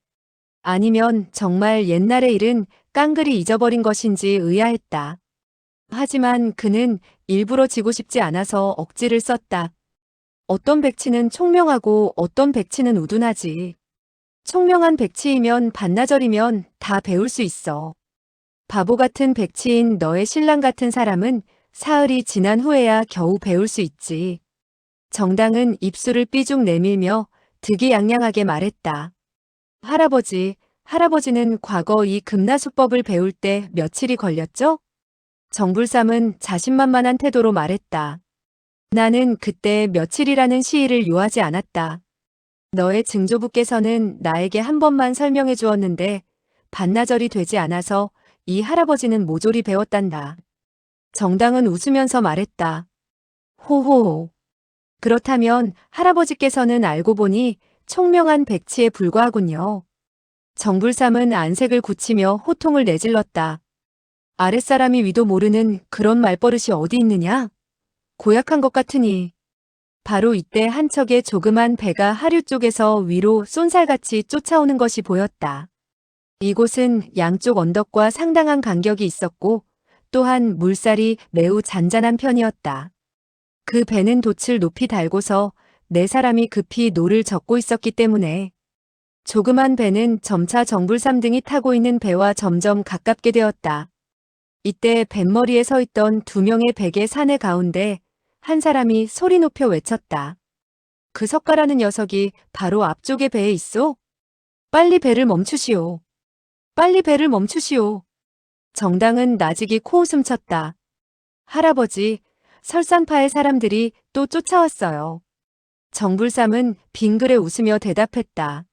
[SPEAKER 1] 아니면 정말 옛날의 일은 깡그리 잊어버린 것인지 의아했다. 하지만 그는 일부러 지고 싶지 않아서 억지를 썼다. 어떤 백치는 총명하고 어떤 백치는 우둔하지. 총명한 백치이면 반나절이면 다 배울 수 있어. 바보 같은 백치인 너의 신랑 같은 사람은 사흘이 지난 후에야 겨우 배울 수 있지. 정당은 입술을 삐죽 내밀며 득이양양하게 말했다. 할아버지, 할아버지는 과거 이 금나수법을 배울 때 며칠이 걸렸죠? 정불삼은 자신만만한 태도로 말했다. 나는 그때 며칠이라는 시일을 요하지 않았다. 너의 증조부께서는 나에게 한 번만 설명해 주었는데 반나절이 되지 않아서 이 할아버지는 모조리 배웠단다. 정당은 웃으면서 말했다. 호호. 그렇다면 할아버지께서는 알고 보니 총명한 백치에 불과하군요. 정불삼은 안색을 굳히며 호통을 내질렀다. 아랫사람이 위도 모르는 그런 말버릇이 어디 있느냐? 고약한 것 같으니. 바로 이때 한 척의 조그만 배가 하류 쪽에서 위로 쏜살같이 쫓아오는 것이 보였다. 이곳은 양쪽 언덕과 상당한 간격이 있었고 또한 물살이 매우 잔잔한 편이었다. 그 배는 돛을 높이 달고서 네 사람이 급히 노를 젓고 있었기 때문에 조그만 배는 점차 정불삼 등이 타고 있는 배와 점점 가깝게 되었다. 이때 뱃머리에 서 있던 두 명의 백의 사내 가운데 한 사람이 소리 높여 외쳤다. 그 석가라는 녀석이 바로 앞쪽의 배에 있어? 빨리 배를 멈추시오. 빨리 배를 멈추시오. 정당은 나직이 코웃음 쳤다. 할아버지, 설산파의 사람들이 또 쫓아왔어요. 정불삼은 빙그레 웃으며 대답했다.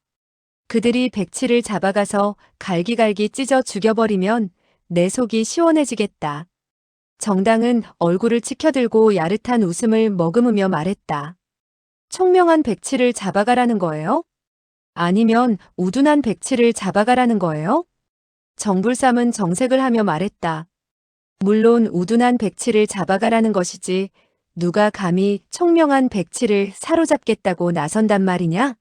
[SPEAKER 1] 그들이 백치를 잡아가서 갈기갈기 찢어 죽여버리면 내 속이 시원해지겠다. 정당은 얼굴을 치켜들고 야릇한 웃음을 머금으며 말했다. 총명한 백치를 잡아가라는 거예요? 아니면 우둔한 백치를 잡아가라는 거예요? 정불삼은 정색을 하며 말했다. 물론 우둔한 백치를 잡아가라는 것이지 누가 감히 총명한 백치를 사로잡겠다고 나선단 말이냐?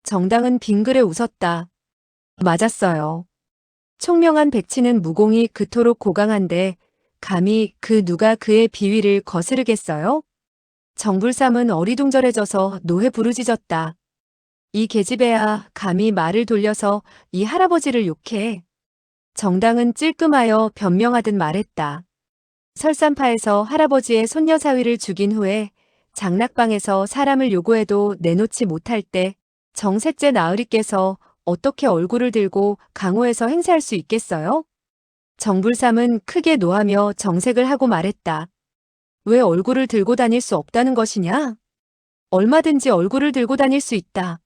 [SPEAKER 1] 정당은 빙그레 웃었다. 맞았어요. 총명한 백치는 무공이 그토록 고강한데 감히 그 누가 그의 비위를 거스르겠어요? 정불삼은 어리둥절해져서 노해 부르짖었다. 이 계집애야 감히 말을 돌려서 이 할아버지를 욕해. 정당은 찔끔하여 변명하듯 말했다. 설산파에서 할아버지의 손녀 사위를 죽인 후에 장락방에서 사람을 요구해도 내놓지 못할 때 정셋째 나으리께서 어떻게 얼굴을 들고 강호에서 행세할 수 있겠어요? 정불삼은 크게 노하며 정색을 하고 말했다. 왜 얼굴을 들고 다닐 수 없다는 것이냐? 얼마든지 얼굴을 들고 다닐 수 있다.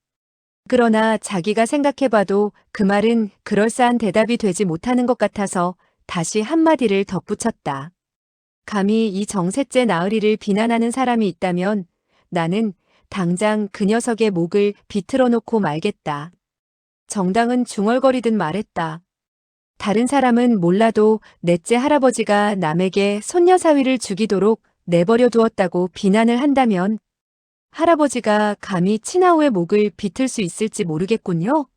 [SPEAKER 1] 그러나 자기가 생각해봐도 그 말은 그럴싸한 대답이 되지 못하는 것 같아서 다시 한마디를 덧붙였다. 감히 이 정셋째 나으리를 비난하는 사람이 있다면 나는 당장 그 녀석의 목을 비틀어 놓고 말겠다. 정당은 중얼거리듯 말했다. 다른 사람은 몰라도 넷째 할아버지가 남에게 손녀 사위를 죽이도록 내버려 두었다고 비난을 한다면 할아버지가 감히 친아우의 목을 비틀 수 있을지 모르겠군요.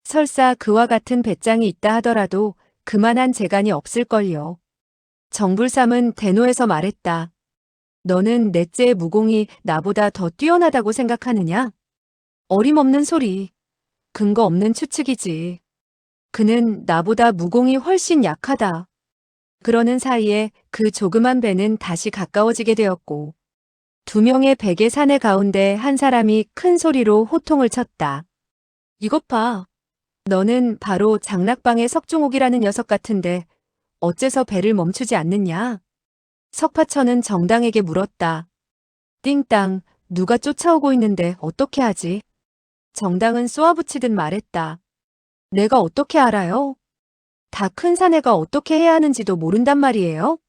[SPEAKER 1] 설사 그와 같은 배짱이 있다 하더라도 그만한 재간이 없을걸요. 정불삼은 대노해서 말했다. 너는 넷째의 무공이 나보다 더 뛰어나다고 생각하느냐? 어림없는 소리. 근거 없는 추측이지. 그는 나보다 무공이 훨씬 약하다. 그러는 사이에 그 조그만 배는 다시 가까워지게 되었고 두 명의 백의 사내 가운데 한 사람이 큰 소리로 호통을 쳤다. 이것 봐. 너는 바로 장락방의 석중옥이라는 녀석 같은데 어째서 배를 멈추지 않느냐? 석파천은 정당에게 물었다. 띵땅, 누가 쫓아오고 있는데 어떻게 하지? 정당은 쏘아붙이듯 말했다. 내가 어떻게 알아요? 다 큰 사내가 어떻게 해야 하는지도 모른단 말이에요?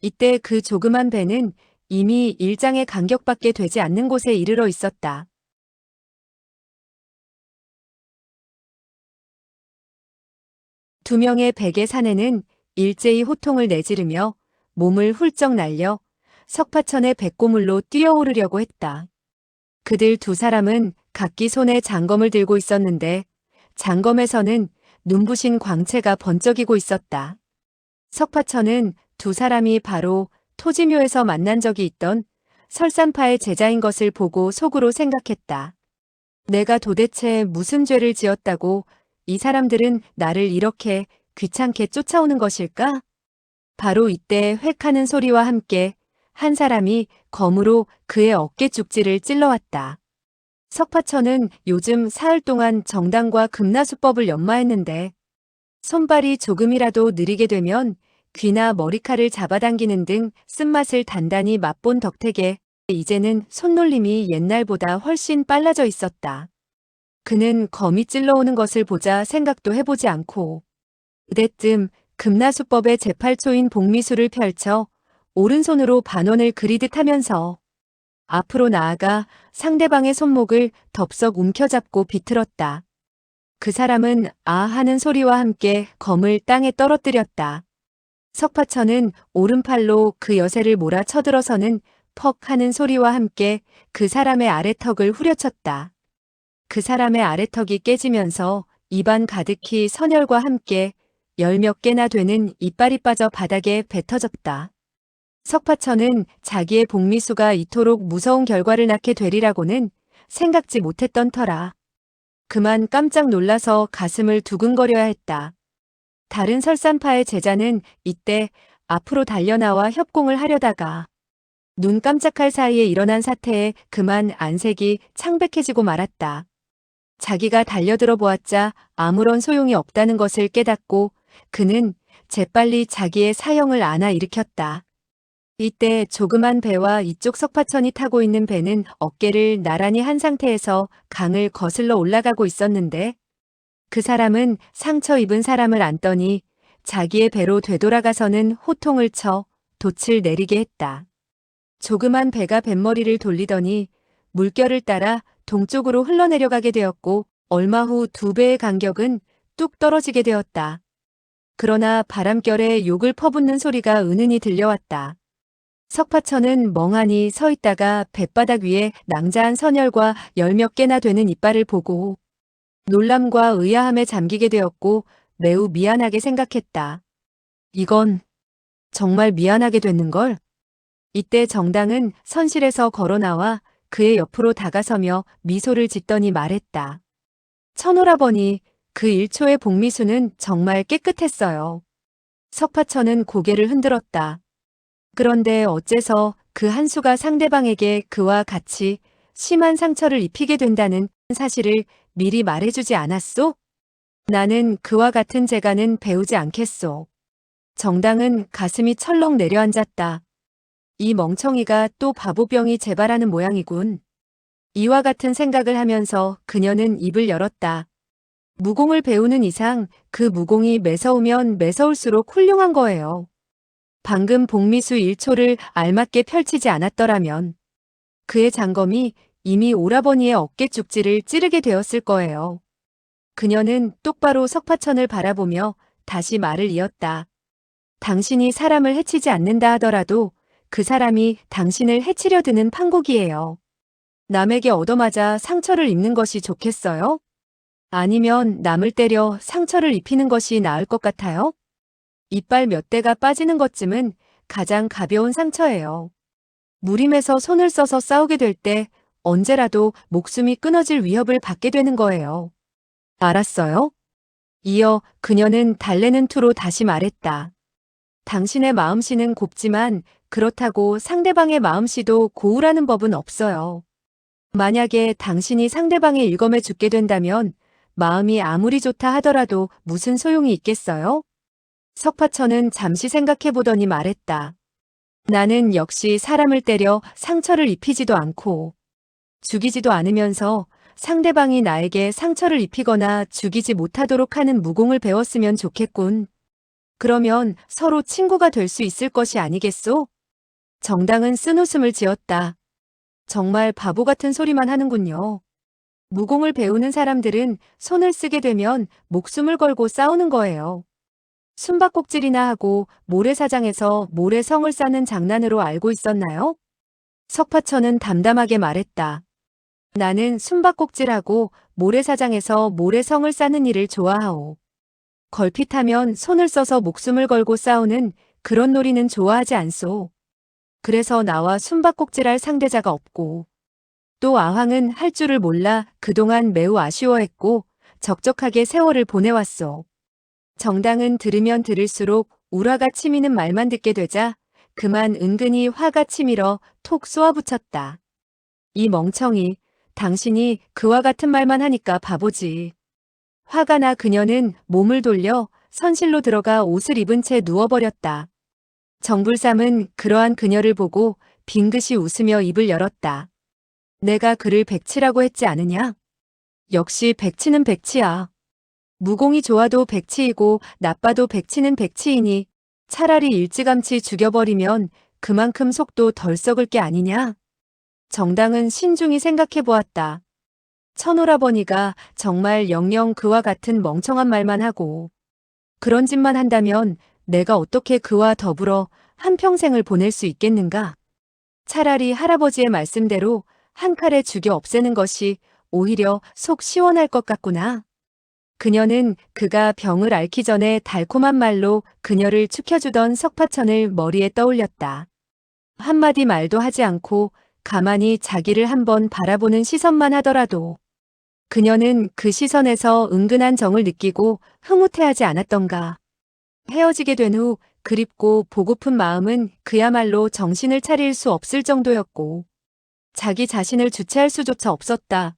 [SPEAKER 1] 이때 그 조그만 배는 이미 일장의 간격밖에 되지 않는 곳에 이르러 있었다. 두 명의 백의 사내는 일제히 호통을 내지르며 몸을 훌쩍 날려 석파천의 백고물로 뛰어오르려고 했다. 그들 두 사람은 각기 손에 장검을 들고 있었는데 장검에서는 눈부신 광채가 번쩍이고 있었다. 석파천은 두 사람이 바로 토지묘에서 만난 적이 있던 설산파의 제자인 것을 보고 속으로 생각했다. 내가 도대체 무슨 죄를 지었다고 이 사람들은 나를 이렇게 귀찮게 쫓아오는 것일까? 바로 이때 획 하는 소리와 함께 한 사람이 검으로 그의 어깨 쪽지를 찔러왔다. 석파천은 요즘 사흘 동안 정당과 금나수법을 연마했는데 손발이 조금이라도 느리게 되면 귀나 머리칼을 잡아당기는 등 쓴맛을 단단히 맛본 덕택에 이제는 손놀림이 옛날보다 훨씬 빨라져 있었다. 그는 거미 찔러오는 것을 보자 생각도 해보지 않고 그때쯤 금나수법의 제8초인 복미수를 펼쳐 오른손으로 반원을 그리듯 하면서 앞으로 나아가 상대방의 손목을 덥석 움켜잡고 비틀었다. 그 사람은 아 하는 소리와 함께 검을 땅에 떨어뜨렸다. 석파천은 오른팔로 그 여세를 몰아 쳐들어서는 퍽 하는 소리와 함께 그 사람의 아래턱을 후려쳤다. 그 사람의 아래턱이 깨지면서 입안 가득히 선혈과 함께 열 몇 개나 되는 이빨이 빠져 바닥에 뱉어졌다. 석파천은 자기의 복미수가 이토록 무서운 결과를 낳게 되리라고는 생각지 못했던 터라. 그만 깜짝 놀라서 가슴을 두근거려야 했다. 다른 설산파의 제자는 이때 앞으로 달려나와 협공을 하려다가 눈 깜짝할 사이에 일어난 사태에 그만 안색이 창백해지고 말았다. 자기가 달려들어 보았자 아무런 소용이 없다는 것을 깨닫고 그는 재빨리 자기의 사형을 안아 일으켰다. 이때 조그만 배와 이쪽 석파천이 타고 있는 배는 어깨를 나란히 한 상태에서 강을 거슬러 올라가고 있었는데 그 사람은 상처 입은 사람을 안더니 자기의 배로 되돌아가서는 호통을 쳐 돛을 내리게 했다. 조그만 배가 뱃머리를 돌리더니 물결을 따라 동쪽으로 흘러내려가게 되었고 얼마 후 2배의 간격은 뚝 떨어지게 되었다. 그러나 바람결에 욕을 퍼붓는 소리가 은은히 들려왔다. 석파천은 멍하니 서 있다가 뱃바닥 위에 낭자한 선혈과 열 몇 개나 되는 이빨을 보고 놀람과 의아함에 잠기게 되었고 매우 미안하게 생각했다. 이건 정말 미안하게 됐는걸? 이때 정당은 선실에서 걸어나와 그의 옆으로 다가서며 미소를 짓더니 말했다. 천오라버니, 그 1초의 복미수는 정말 깨끗했어요. 석파천은 고개를 흔들었다. 그런데 어째서 그 한 수가 상대방에게 그와 같이 심한 상처를 입히게 된다는 사실을 미리 말해주지 않았소? 나는 그와 같은 재간은 배우지 않겠소. 정당은 가슴이 철렁 내려앉았다. 이 멍청이가 또 바보병이 재발하는 모양이군. 이와 같은 생각을 하면서 그녀는 입을 열었다. 무공을 배우는 이상 그 무공이 매서우면 매서울수록 훌륭한 거예요. 방금 복미수 1초를 알맞게 펼치지 않았더라면 그의 장검이 이미 오라버니의 어깨 쪽지를 찌르게 되었을 거예요. 그녀는 똑바로 석파천을 바라보며 다시 말을 이었다. 당신이 사람을 해치지 않는다 하더라도 그 사람이 당신을 해치려 드는 판국이에요. 남에게 얻어맞아 상처를 입는 것이 좋겠어요? 아니면 남을 때려 상처를 입히는 것이 나을 것 같아요? 이빨 몇 대가 빠지는 것쯤은 가장 가벼운 상처예요. 무림에서 손을 써서 싸우게 될 때 언제라도 목숨이 끊어질 위협을 받게 되는 거예요. 알았어요? 이어 그녀는 달래는 투로 다시 말했다. 당신의 마음씨는 곱지만 그렇다고 상대방의 마음씨도 고우라는 법은 없어요. 만약에 당신이 상대방의 일검에 죽게 된다면 마음이 아무리 좋다 하더라도 무슨 소용이 있겠어요? 석파천은 잠시 생각해보더니 말했다. 나는 역시 사람을 때려 상처를 입히지도 않고 죽이지도 않으면서 상대방이 나에게 상처를 입히거나 죽이지 못하도록 하는 무공을 배웠으면 좋겠군. 그러면 서로 친구가 될 수 있을 것이 아니겠소? 정당은 쓴웃음을 지었다. 정말 바보 같은 소리만 하는군요. 무공을 배우는 사람들은 손을 쓰게 되면 목숨을 걸고 싸우는 거예요. 숨바꼭질이나 하고 모래사장에서 모래성을 싸는 장난으로 알고 있었나요? 석파천은 담담하게 말했다. 나는 숨바꼭질하고 모래사장에서 모래성을 싸는 일을 좋아하오. 걸핏하면 손을 써서 목숨을 걸고 싸우는 그런 놀이는 좋아하지 않소. 그래서 나와 숨바꼭질할 상대자가 없고 또 아황은 할 줄을 몰라 그동안 매우 아쉬워했고 적적하게 세월을 보내왔소. 정당은 들으면 들을수록 우라가 치미는 말만 듣게 되자 그만 은근히 화가 치밀어 톡 쏘아붙였다. 이 멍청이, 당신이 그와 같은 말만 하니까 바보지. 화가 나 그녀는 몸을 돌려 선실로 들어가 옷을 입은 채 누워버렸다. 정불삼은 그러한 그녀를 보고 빙긋이 웃으며 입을 열었다. 내가 그를 백치라고 했지 않으냐? 역시 백치는 백치야. 무공이 좋아도 백치이고 나빠도 백치는 백치이니 차라리 일찌감치 죽여버리면 그만큼 속도 덜 썩을 게 아니냐? 정당은 신중히 생각해 보았다. 천오라버니가 정말 영영 그와 같은 멍청한 말만 하고 그런 짓만 한다면 내가 어떻게 그와 더불어 한평생을 보낼 수 있겠는가? 차라리 할아버지의 말씀대로 한 칼에 죽여 없애는 것이 오히려 속 시원할 것 같구나. 그녀는 그가 병을 앓기 전에 달콤한 말로 그녀를 축혀주던 석파천을 머리에 떠올렸다. 한마디 말도 하지 않고 가만히 자기를 한번 바라보는 시선만 하더라도 그녀는 그 시선에서 은근한 정을 느끼고 흐뭇해하지 않았던가. 헤어지게 된 후 그립고 보고픈 마음은 그야말로 정신을 차릴 수 없을 정도였고 자기 자신을 주체할 수조차 없었다.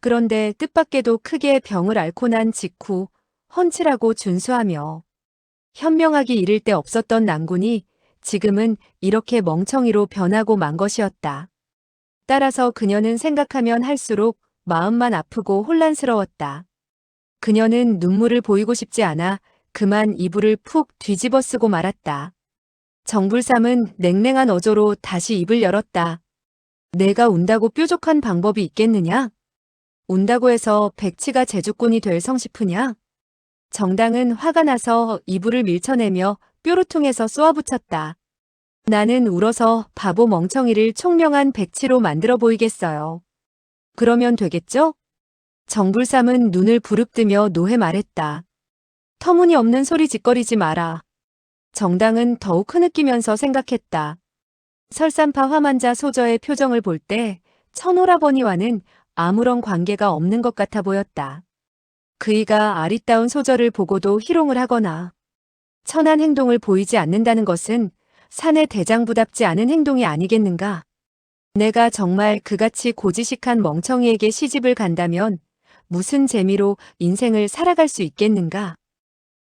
[SPEAKER 1] 그런데 뜻밖에도 크게 병을 앓고 난 직후 훤칠하고 준수하며 현명하기 이를 데 없었던 낭군이 지금은 이렇게 멍청이로 변하고 만 것이었다. 따라서 그녀는 생각하면 할수록 마음만 아프고 혼란스러웠다. 그녀는 눈물을 보이고 싶지 않아 그만 이불을 푹 뒤집어 쓰고 말았다. 정불삼은 냉랭한 어조로 다시 입을 열었다. 내가 운다고 뾰족한 방법이 있겠느냐? 운다고 해서 백치가 제주꾼이 될 성시프냐? 정당은 화가 나서 이불을 밀쳐내며 뾰루퉁에서 쏘아붙였다. 나는 울어서 바보 멍청이를 총명한 백치로 만들어 보이겠어요. 그러면 되겠죠? 정불삼은 눈을 부릅뜨며 노해 말했다. 터무니없는 소리 짓거리지 마라. 정당은 더욱 흐느끼면서 생각했다. 설산파 화만자 소저의 표정을 볼 때 천오라버니와는 아무런 관계가 없는 것 같아 보였다. 그이가 아리따운 소저를 보고도 희롱을 하거나 천한 행동을 보이지 않는다는 것은 사내 대장부답지 않은 행동이 아니겠는가? 내가 정말 그같이 고지식한 멍청이에게 시집을 간다면 무슨 재미로 인생을 살아갈 수 있겠는가?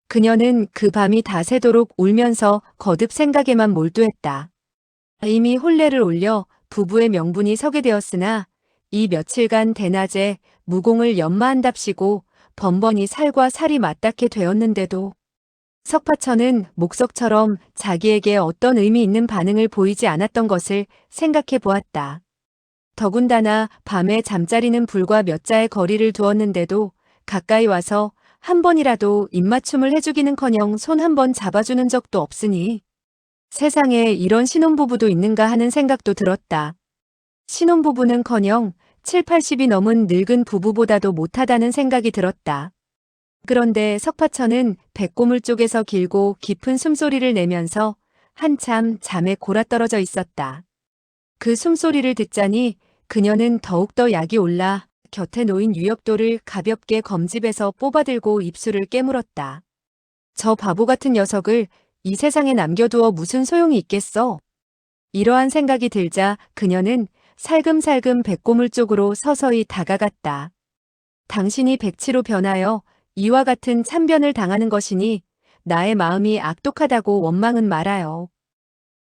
[SPEAKER 1] 그녀는 그 밤이 다 새도록 울면서 거듭 생각에만 몰두했다. 이미 혼례를 올려 부부의 명분이 서게 되었으나 이 며칠간 대낮에 무공을 연마한답시고 번번이 살과 살이 맞닿게 되었는데도 석파천은 목석처럼 자기에게 어떤 의미 있는 반응을 보이지 않았던 것을 생각해 보았다. 더군다나 밤에 잠자리는 불과 몇 자의 거리를 두었는데도 가까이 와서 한 번이라도 입맞춤을 해주기는커녕 손 한 번 잡아주는 적도 없으니 세상에 이런 신혼부부도 있는가 하는 생각도 들었다. 신혼부부는커녕 7, 80이 넘은 늙은 부부보다도 못하다는 생각이 들었다. 그런데 석파천은 배꼽물 쪽에서 길고 깊은 숨소리를 내면서 한참 잠에 골아떨어져 있었다. 그 숨소리를 듣자니 그녀는 더욱더 약이 올라 곁에 놓인 유엽돌을 가볍게 검집에서 뽑아들고 입술을 깨물었다. 저 바보 같은 녀석을 이 세상에 남겨두어 무슨 소용이 있겠어? 이러한 생각이 들자 그녀는 살금살금 배꼽물 쪽으로 서서히 다가갔다. 당신이 백치로 변하여 이와 같은 참변을 당하는 것이니 나의 마음이 악독하다고 원망은 말아요.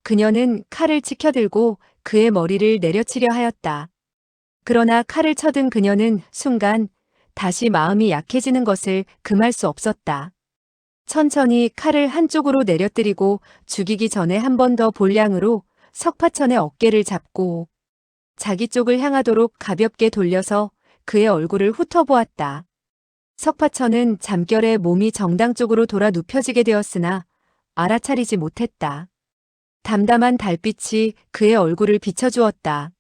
[SPEAKER 1] 그녀는 칼을 치켜들고 그의 머리를 내려치려 하였다. 그러나 칼을 쳐든 그녀는 순간 다시 마음이 약해지는 것을 금할 수 없었다. 천천히 칼을 한쪽으로 내려뜨리고 죽이기 전에 한 번 더 볼량으로 석파천의 어깨를 잡고 자기 쪽을 향하도록 가볍게 돌려서 그의 얼굴을 훑어보았다. 석파천은 잠결에 몸이 정당 쪽으로 돌아 눕혀지게 되었으나 알아차리지 못했다. 담담한 달빛이 그의 얼굴을 비춰주었다.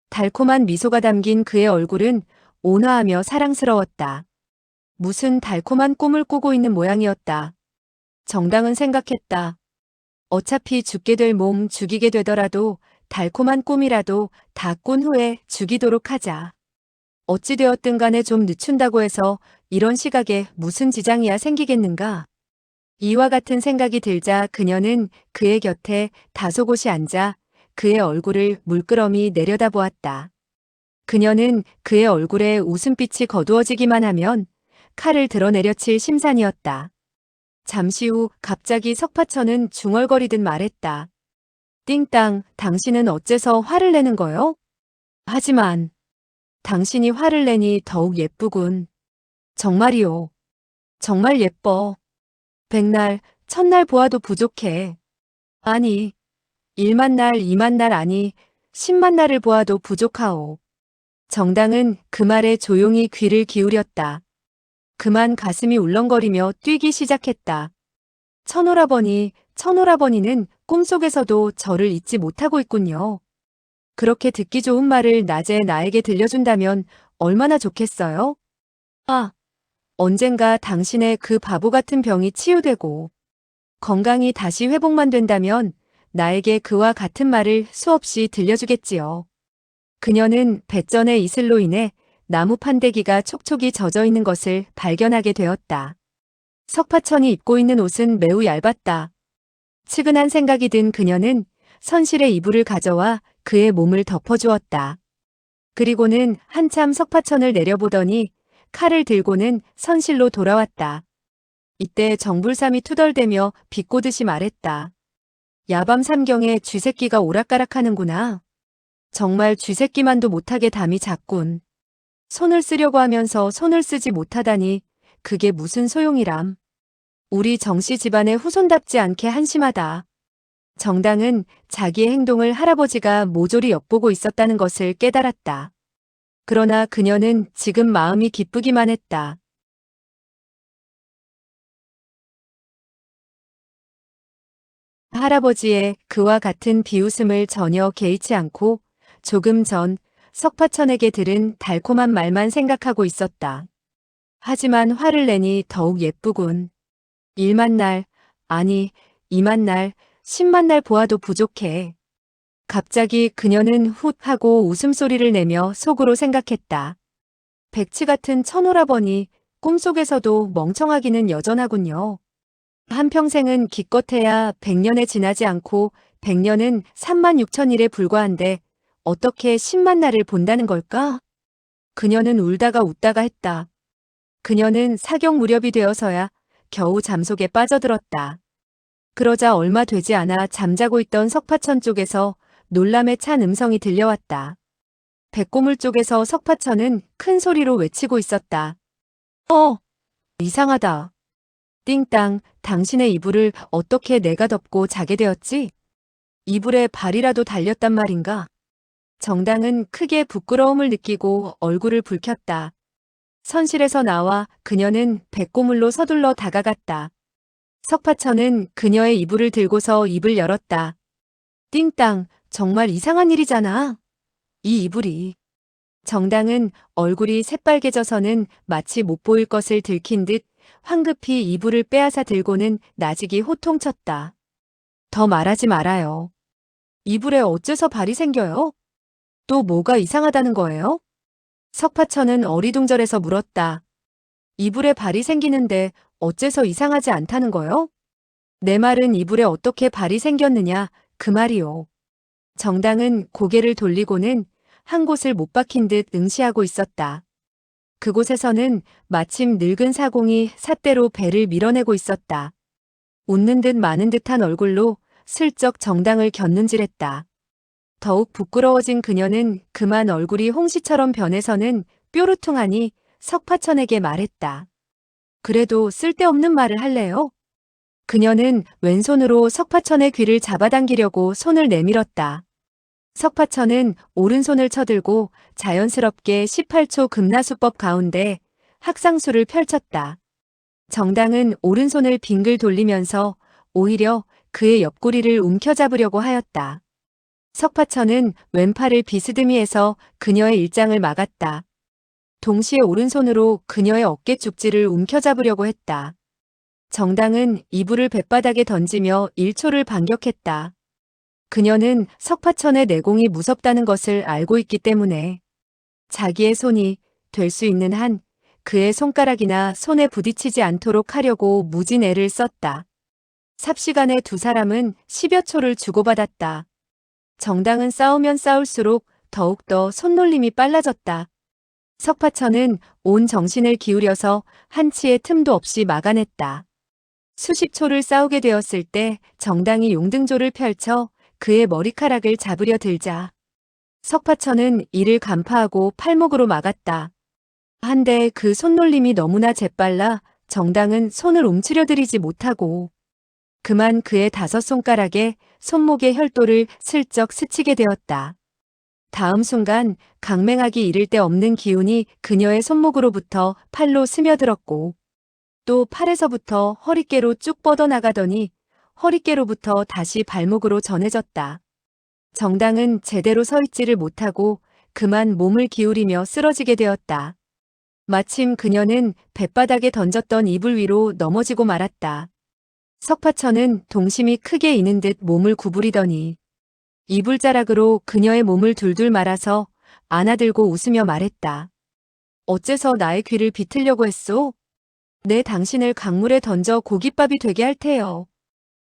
[SPEAKER 1] 달콤한 미소가 담긴 그의 얼굴은 온화하며 사랑스러웠다. 무슨 달콤한 꿈을 꾸고 있는 모양이었다. 정당은 생각했다. 어차피 죽게 될 몸 죽이게 되더라도 달콤한 꿈이라도 다 꾼 후에 죽이도록 하자. 어찌되었든 간에 좀 늦춘다고 해서 이런 시각에 무슨 지장이야 생기겠는가? 이와 같은 생각이 들자 그녀는 그의 곁에 다소곳이 앉아 그의 얼굴을 물끄러미 내려다보았다. 그녀는 그의 얼굴에 웃음빛이 거두어지기만 하면 칼을 드러내려칠 심산이었다. 잠시 후 갑자기 석파천은 중얼거리듯 말했다. 띵땅, 당신은 어째서 화를 내는 거요? 하지만 당신이 화를 내니 더욱 예쁘군. 정말이요. 정말 예뻐. 백날, 천날 보아도 부족해. 아니, 1만 날, 2만 날 아니, 10만 날을 보아도 부족하오. 정당은 그 말에 조용히 귀를 기울였다. 그만 가슴이 울렁거리며 뛰기 시작했다. 천오라버니는 꿈속에서도 저를 잊지 못하고 있군요. 그렇게 듣기 좋은 말을 낮에 나에게 들려준다면 얼마나 좋겠어요? 아, 언젠가 당신의 그 바보 같은 병이 치유되고 건강이 다시 회복만 된다면 나에게 그와 같은 말을 수없이 들려주겠지요. 그녀는 배전의 이슬로 인해 나무 판대기가 촉촉이 젖어 있는 것을 발견하게 되었다. 석파천이 입고 있는 옷은 매우 얇았다. 측은한 생각이 든 그녀는 선실의 이불을 가져와 그의 몸을 덮어주었다. 그리고는 한참 석파천을 내려보더니 칼을 들고는 선실로 돌아왔다. 이때 정불삼이 투덜대며 비꼬듯이 말했다. 야밤 삼경에 쥐새끼가 오락가락하는구나. 정말 쥐새끼만도 못하게 담이 작군. 손을 쓰려고 하면서 손을 쓰지 못하다니 그게 무슨 소용이람. 우리 정씨 집안의 후손답지 않게 한심하다. 정당은 자기의 행동을 할아버지가 모조리 엿보고 있었다는 것을 깨달았다. 그러나 그녀는 지금 마음이 기쁘기만 했다. 할아버지의 그와 같은 비웃음을 전혀 개의치 않고 조금 전 석파천에게 들은 달콤한 말만 생각하고 있었다. 하지만 화를 내니 더욱 예쁘군. 1만 날, 아니 2만 날, 10만 날 보아도 부족해. 갑자기 그녀는 훗 하고 웃음소리를 내며 속으로 생각했다. 백치 같은 천오라버니, 꿈속에서도 멍청하기는 여전하군요. 한평생은 기껏해야 100년에 지나지 않고 100년은 36,000일에 불과한데 어떻게 10만 날을 본다는 걸까? 그녀는 울다가 웃다가 했다. 그녀는 사경 무렵이 되어서야 겨우 잠속에 빠져들었다. 그러자 얼마 되지 않아 잠자고 있던 석파천 쪽에서 놀람에 찬 음성이 들려왔다. 백고물 쪽에서 석파천은 큰 소리로 외치고 있었다. 이상하다. 띵땅, 당신의 이불을 어떻게 내가 덮고 자게 되었지? 이불에 발이라도 달렸단 말인가? 정당은 크게 부끄러움을 느끼고 얼굴을 붉혔다. 선실에서 나와 그녀는 백고물로 서둘러 다가갔다. 석파천은 그녀의 이불을 들고서 입을 열었다. 띵땅, 정말 이상한 일이잖아. 이 이불이. 정당은 얼굴이 새빨개져서는 마치 못 보일 것을 들킨 듯 황급히 이불을 빼앗아 들고는 나직이 호통쳤다. 더 말하지 말아요. 이불에 어째서 발이 생겨요? 또 뭐가 이상하다는 거예요? 석파천은 어리둥절해서 물었다. 이불에 발이 생기는데 어째서 이상하지 않다는 거요? 내 말은 이불에 어떻게 발이 생겼느냐, 그 말이요. 정당은 고개를 돌리고는 한 곳을 못 박힌 듯 응시하고 있었다. 그곳에서는 마침 늙은 사공이 삿대로 배를 밀어내고 있었다. 웃는 듯 마는 듯한 얼굴로 슬쩍 정당을 곁눈질했다. 더욱 부끄러워진 그녀는 그만 얼굴이 홍시처럼 변해서는 뾰루퉁하니 석파천에게 말했다. 그래도 쓸데없는 말을 할래요? 그녀는 왼손으로 석파천의 귀를 잡아당기려고 손을 내밀었다. 석파천은 오른손을 쳐들고 자연스럽게 18초 금나수법 가운데 학상수를 펼쳤다. 정당은 오른손을 빙글 돌리면서 오히려 그의 옆구리를 움켜잡으려고 하였다. 석파천은 왼팔을 비스듬히해서 그녀의 일장을 막았다. 동시에 오른손으로 그녀의 어깨 쪽지를 움켜잡으려고 했다. 정당은 이불을 뱃바닥에 던지며 1초를 반격했다. 그녀는 석파천의 내공이 무섭다는 것을 알고 있기 때문에 자기의 손이 될 수 있는 한 그의 손가락이나 손에 부딪히지 않도록 하려고 무진 애를 썼다. 삽시간에 두 사람은 10여 초를 주고받았다. 정당은 싸우면 싸울수록 더욱더 손놀림이 빨라졌다. 석파천은 온 정신을 기울여서 한치의 틈도 없이 막아냈다. 수십 초를 싸우게 되었을 때 정당이 용등조를 펼쳐 그의 머리카락을 잡으려 들자 석파천은 이를 간파하고 팔목으로 막았다. 한데 그 손놀림이 너무나 재빨라 정당은 손을 움츠려들이지 못하고 그만 그의 5손가락에 손목의 혈도를 슬쩍 스치게 되었다. 다음 순간 강맹하기 이를 데 없는 기운이 그녀의 손목으로부터 팔로 스며들었고 또 팔에서부터 허리께로 쭉 뻗어나가더니 허리께로부터 다시 발목으로 전해졌다. 정당은 제대로 서 있지를 못하고 그만 몸을 기울이며 쓰러지게 되었다. 마침 그녀는 뱃바닥에 던졌던 이불 위로 넘어지고 말았다. 석파천은 동심이 크게 이는 듯 몸을 구부리더니 이불자락으로 그녀의 몸을 둘둘 말아서 안아들고 웃으며 말했다. 어째서 나의 귀를 비틀려고 했소? 내 당신을 강물에 던져 고깃밥이 되게 할 테요.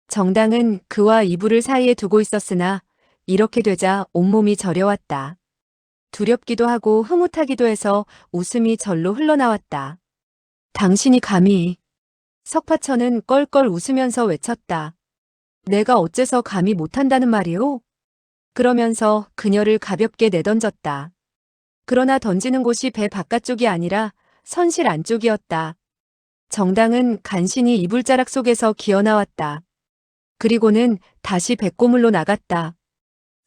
[SPEAKER 1] 정당은 그와 이불을 사이에 두고 있었으나 이렇게 되자 온몸이 저려왔다. 두렵기도 하고 흐뭇하기도 해서 웃음이 절로 흘러나왔다. 당신이 감히. 석파천은 껄껄 웃으면서 외쳤다. 내가 어째서 감히 못한다는 말이오? 그러면서 그녀를 가볍게 내던졌다. 그러나 던지는 곳이 배 바깥쪽이 아니라 선실 안쪽이었다. 정당은 간신히 이불자락 속에서 기어나왔다. 그리고는 다시 뱃고물로 나갔다.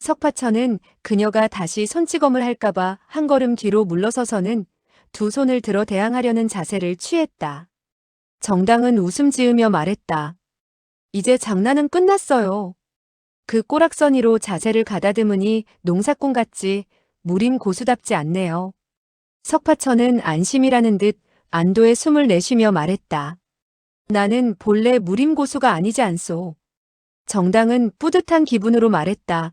[SPEAKER 1] 석파천은 그녀가 다시 손찌검을 할까봐 한 걸음 뒤로 물러서서는 두 손을 들어 대항하려는 자세를 취했다. 정당은 웃음 지으며 말했다. 이제 장난은 끝났어요. 그 꼬락서니로 자세를 가다듬으니 농사꾼 같지 무림 고수답지 않네요. 석파천은 안심이라는 듯 안도의 숨을 내쉬며 말했다. 나는 본래 무림 고수가 아니지 않소. 정당은 뿌듯한 기분으로 말했다.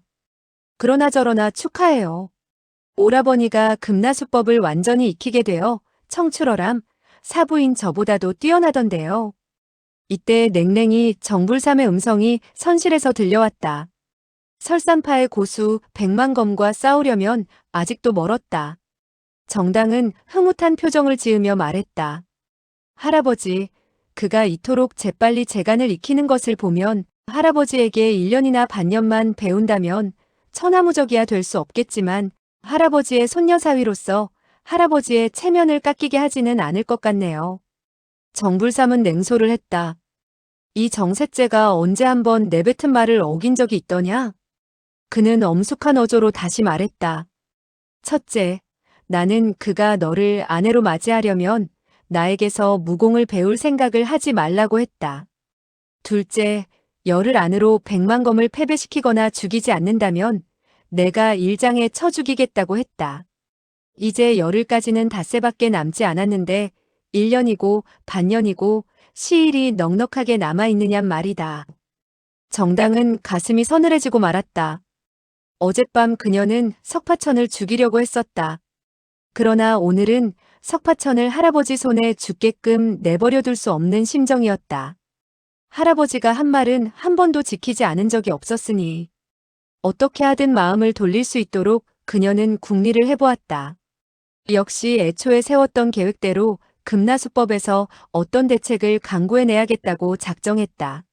[SPEAKER 1] 그러나 저러나 축하해요. 오라버니가 금나수법을 완전히 익히게 되어 청출어람, 사부인 저보다도 뛰어나던데요. 이때 냉랭이 정불삼의 음성이 선실에서 들려왔다. 설산파의 고수 백만검과 싸우려면 아직도 멀었다. 정당은 흐뭇한 표정을 지으며 말했다. 할아버지, 그가 이토록 재빨리 재간을 익히는 것을 보면 할아버지에게 1년이나 반년만 배운다면 천하무적이야 될 수 없겠지만 할아버지의 손녀사위로서 할아버지의 체면을 깎이게 하지는 않을 것 같네요. 정불삼은 냉소를 했다. 이 정셋째가 언제 한번 내뱉은 말을 어긴 적이 있더냐? 그는 엄숙한 어조로 다시 말했다. 첫째, 나는 그가 너를 아내로 맞이하려면 나에게서 무공을 배울 생각을 하지 말라고 했다. 둘째, 열흘 안으로 백만검을 패배시키거나 죽이지 않는다면 내가 일장에 쳐 죽이겠다고 했다. 이제 열흘까지는 닷새밖에 남지 않았는데 1년이고 반년이고 시일이 넉넉하게 남아있느냔 말이다. 정당은 가슴이 서늘해지고 말았다. 어젯밤 그녀는 석파천을 죽이려고 했었다. 그러나 오늘은 석파천을 할아버지 손에 죽게끔 내버려둘 수 없는 심정이었다. 할아버지가 한 말은 한 번도 지키지 않은 적이 없었으니 어떻게 하든 마음을 돌릴 수 있도록 그녀는 궁리를 해보았다. 역시 애초에 세웠던 계획대로 금나수법에서 어떤 대책을 강구해내야겠다고 작정했다.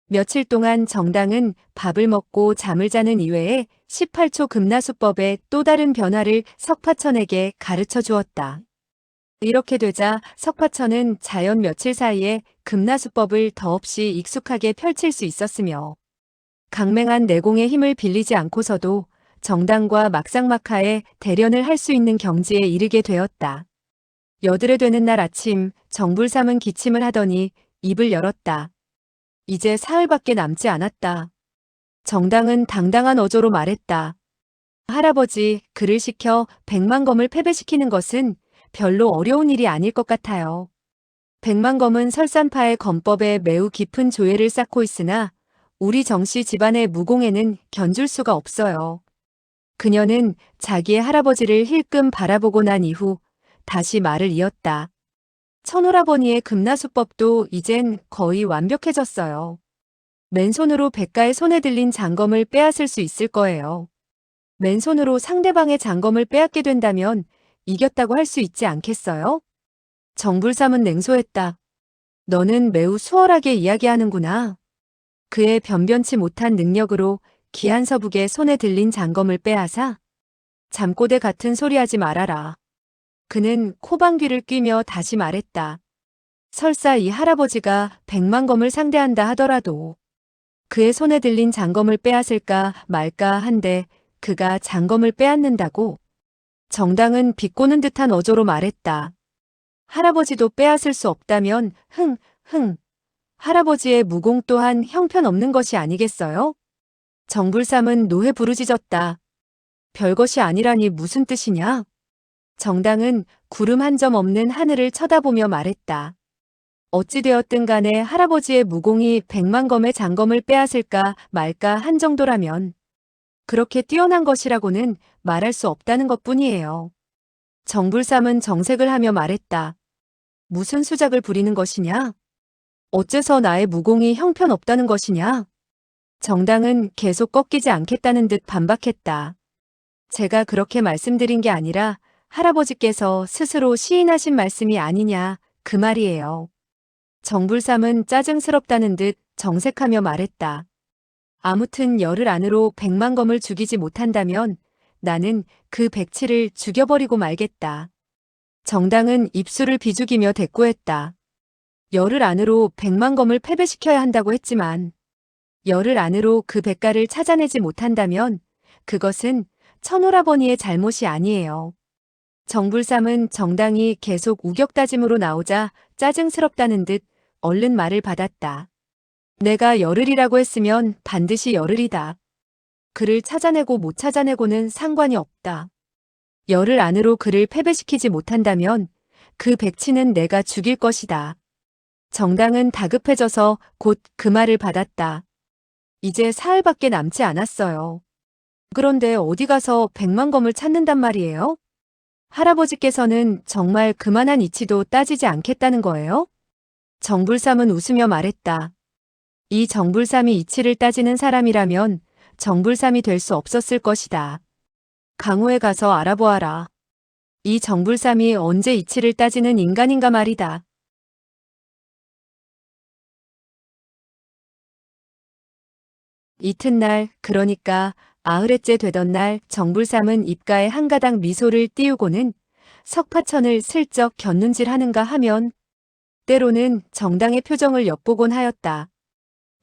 [SPEAKER 1] 며칠 동안 정당은 밥을 먹고 잠을 자는 이외에 18초 금나수법의 또 다른 변화를 석파천에게 가르쳐 주었다. 이렇게 되자 석파천은 자연 며칠 사이에 금나수법을 더없이 익숙하게 펼칠 수 있었으며 강맹한 내공의 힘을 빌리지 않고서도 정당과 막상막하에 대련을 할 수 있는 경지에 이르게 되었다. 여드레 되는 날 아침 정불삼은 기침을 하더니 입을 열었다. 이제 사흘밖에 남지 않았다. 정당은 당당한 어조로 말했다. 할아버지, 그를 시켜 백만검을 패배시키는 것은 별로 어려운 일이 아닐 것 같아요. 백만검은 설산파의 검법에 매우 깊은 조예를 쌓고 있으나 우리 정씨 집안의 무공에는 견줄 수가 없어요. 그녀는 자기의 할아버지를 힐끔 바라보고 난 이후 다시 말을 이었다. 천오라버니의 금나수법도 이젠 거의 완벽해졌어요. 맨손으로 백가의 손에 들린 장검을 빼앗을 수 있을 거예요. 맨손으로 상대방의 잔검을 빼앗게 된다면 이겼다고 할 수 있지 않겠어요? 정불삼은 냉소했다. 너는 매우 수월하게 이야기하는구나. 그의 변변치 못한 능력으로 기한서북의 손에 들린 잔검을 빼앗아 잠꼬대 같은 소리 하지 말아라. 그는 코방귀를 뀌며 다시 말했다. 설사 이 할아버지가 100만 검을 상대한다 하더라도 그의 손에 들린 잔검을 빼앗을까 말까 한데 그가 잔검을 빼앗는다고? 정당은 비꼬는 듯한 어조로 말했다. 할아버지도 빼앗을 수 없다면 할아버지의 무공 또한 형편없는 것이 아니겠어요? 정불삼은 노해 부르짖었다. 별것이 아니라니 무슨 뜻이냐? 정당은 구름 한 점 없는 하늘을 쳐다보며 말했다. 어찌되었든 간에 할아버지의 무공이 100만 검의 잔검을 빼앗을까 말까 한 정도라면 그렇게 뛰어난 것이라고는 말할 수 없다는 것뿐이에요. 정불삼은 정색을 하며 말했다. 무슨 수작을 부리는 것이냐? 어째서 나의 무공이 형편없다는 것이냐? 정당은 계속 꺾이지 않겠다는 듯 반박했다. 제가 그렇게 말씀드린 게 아니라 할아버지께서 스스로 시인하신 말씀이 아니냐 그 말이에요. 정불삼은 짜증스럽다는 듯 정색하며 말했다. 아무튼 열흘 안으로 100만 검을 죽이지 못한다면 나는 그 백치를 죽여버리고 말겠다. 정당은 입술을 비죽이며 대꾸했다. 열흘 안으로 100만 검을 패배시켜야 한다고 했지만 열흘 안으로 그 백가를 찾아내지 못한다면 그것은 천오라버니의 잘못이 아니에요. 정불삼은 정당이 계속 우격다짐으로 나오자 짜증스럽다는 듯 얼른 말을 받았다. 내가 열흘이라고 했으면 반드시 열흘이다. 그를 찾아내고 못 찾아내고는 상관이 없다. 열흘 안으로 그를 패배시키지 못한다면 그 백치는 내가 죽일 것이다. 정당은 다급해져서 곧 그 말을 받았다. 이제 사흘밖에 남지 않았어요. 그런데 어디 가서 100만 검을 찾는단 말이에요? 할아버지께서는 정말 그만한 이치도 따지지 않겠다는 거예요? 정불삼은 웃으며 말했다. 이 정불삼이 이치를 따지는 사람이라면 정불삼이 될 수 없었을 것이다. 강호에 가서 알아보아라. 이 정불삼이 언제 이치를 따지는 인간인가 말이다. 이튿날, 그러니까 아흘째 되던 날 정불삼은 입가에 한 가닥 미소를 띄우고는 석파천을 슬쩍 곁눈질하는가 하면 때로는 정당의 표정을 엿보곤 하였다.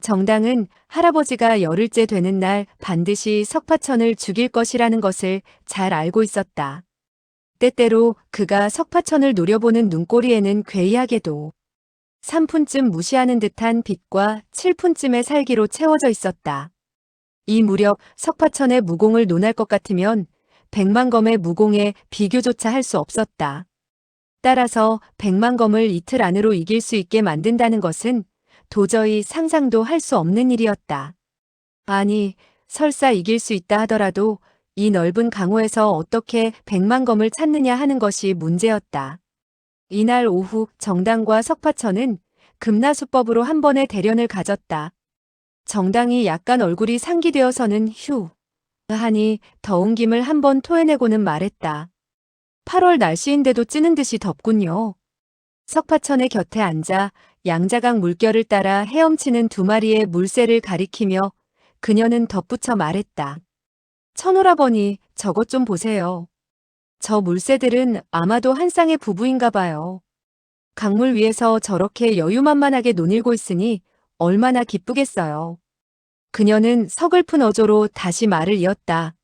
[SPEAKER 1] 정당은 할아버지가 열흘째 되는 날 반드시 석파천을 죽일 것이라는 것을 잘 알고 있었다. 때때로 그가 석파천을 노려보는 눈꼬리에는 괴이하게도 3푼쯤 무시하는 듯한 빛과 7푼쯤의 살기로 채워져 있었다. 이 무렵 석파천의 무공을 논할 것 같으면 100만 검의 무공에 비교조차 할 수 없었다. 따라서 100만 검을 이틀 안으로 이길 수 있게 만든다는 것은 도저히 상상도 할 수 없는 일이었다. 아니, 설사 이길 수 있다 하더라도 이 넓은 강호에서 어떻게 100만 검을 찾느냐 하는 것이 문제였다. 이날 오후 정당과 석파천은 금나수법으로 한 번의 대련을 가졌다. 정당이 약간 얼굴이 상기되어서는 휴 하니 더운 김을 한 번 토해내고는 말했다. 8월 날씨인데도 찌는 듯이 덥군요. 석파천의 곁에 앉아 양자강 물결을 따라 헤엄치는 두 마리의 물새를 가리키며 그녀는 덧붙여 말했다. 천오라버니, 저것 좀 보세요. 저 물새들은 아마도 한 쌍의 부부인가 봐요. 강물 위에서 저렇게 여유만만하게 논일고 있으니 얼마나 기쁘겠어요. 그녀는 서글픈 어조로 다시 말을 이었다.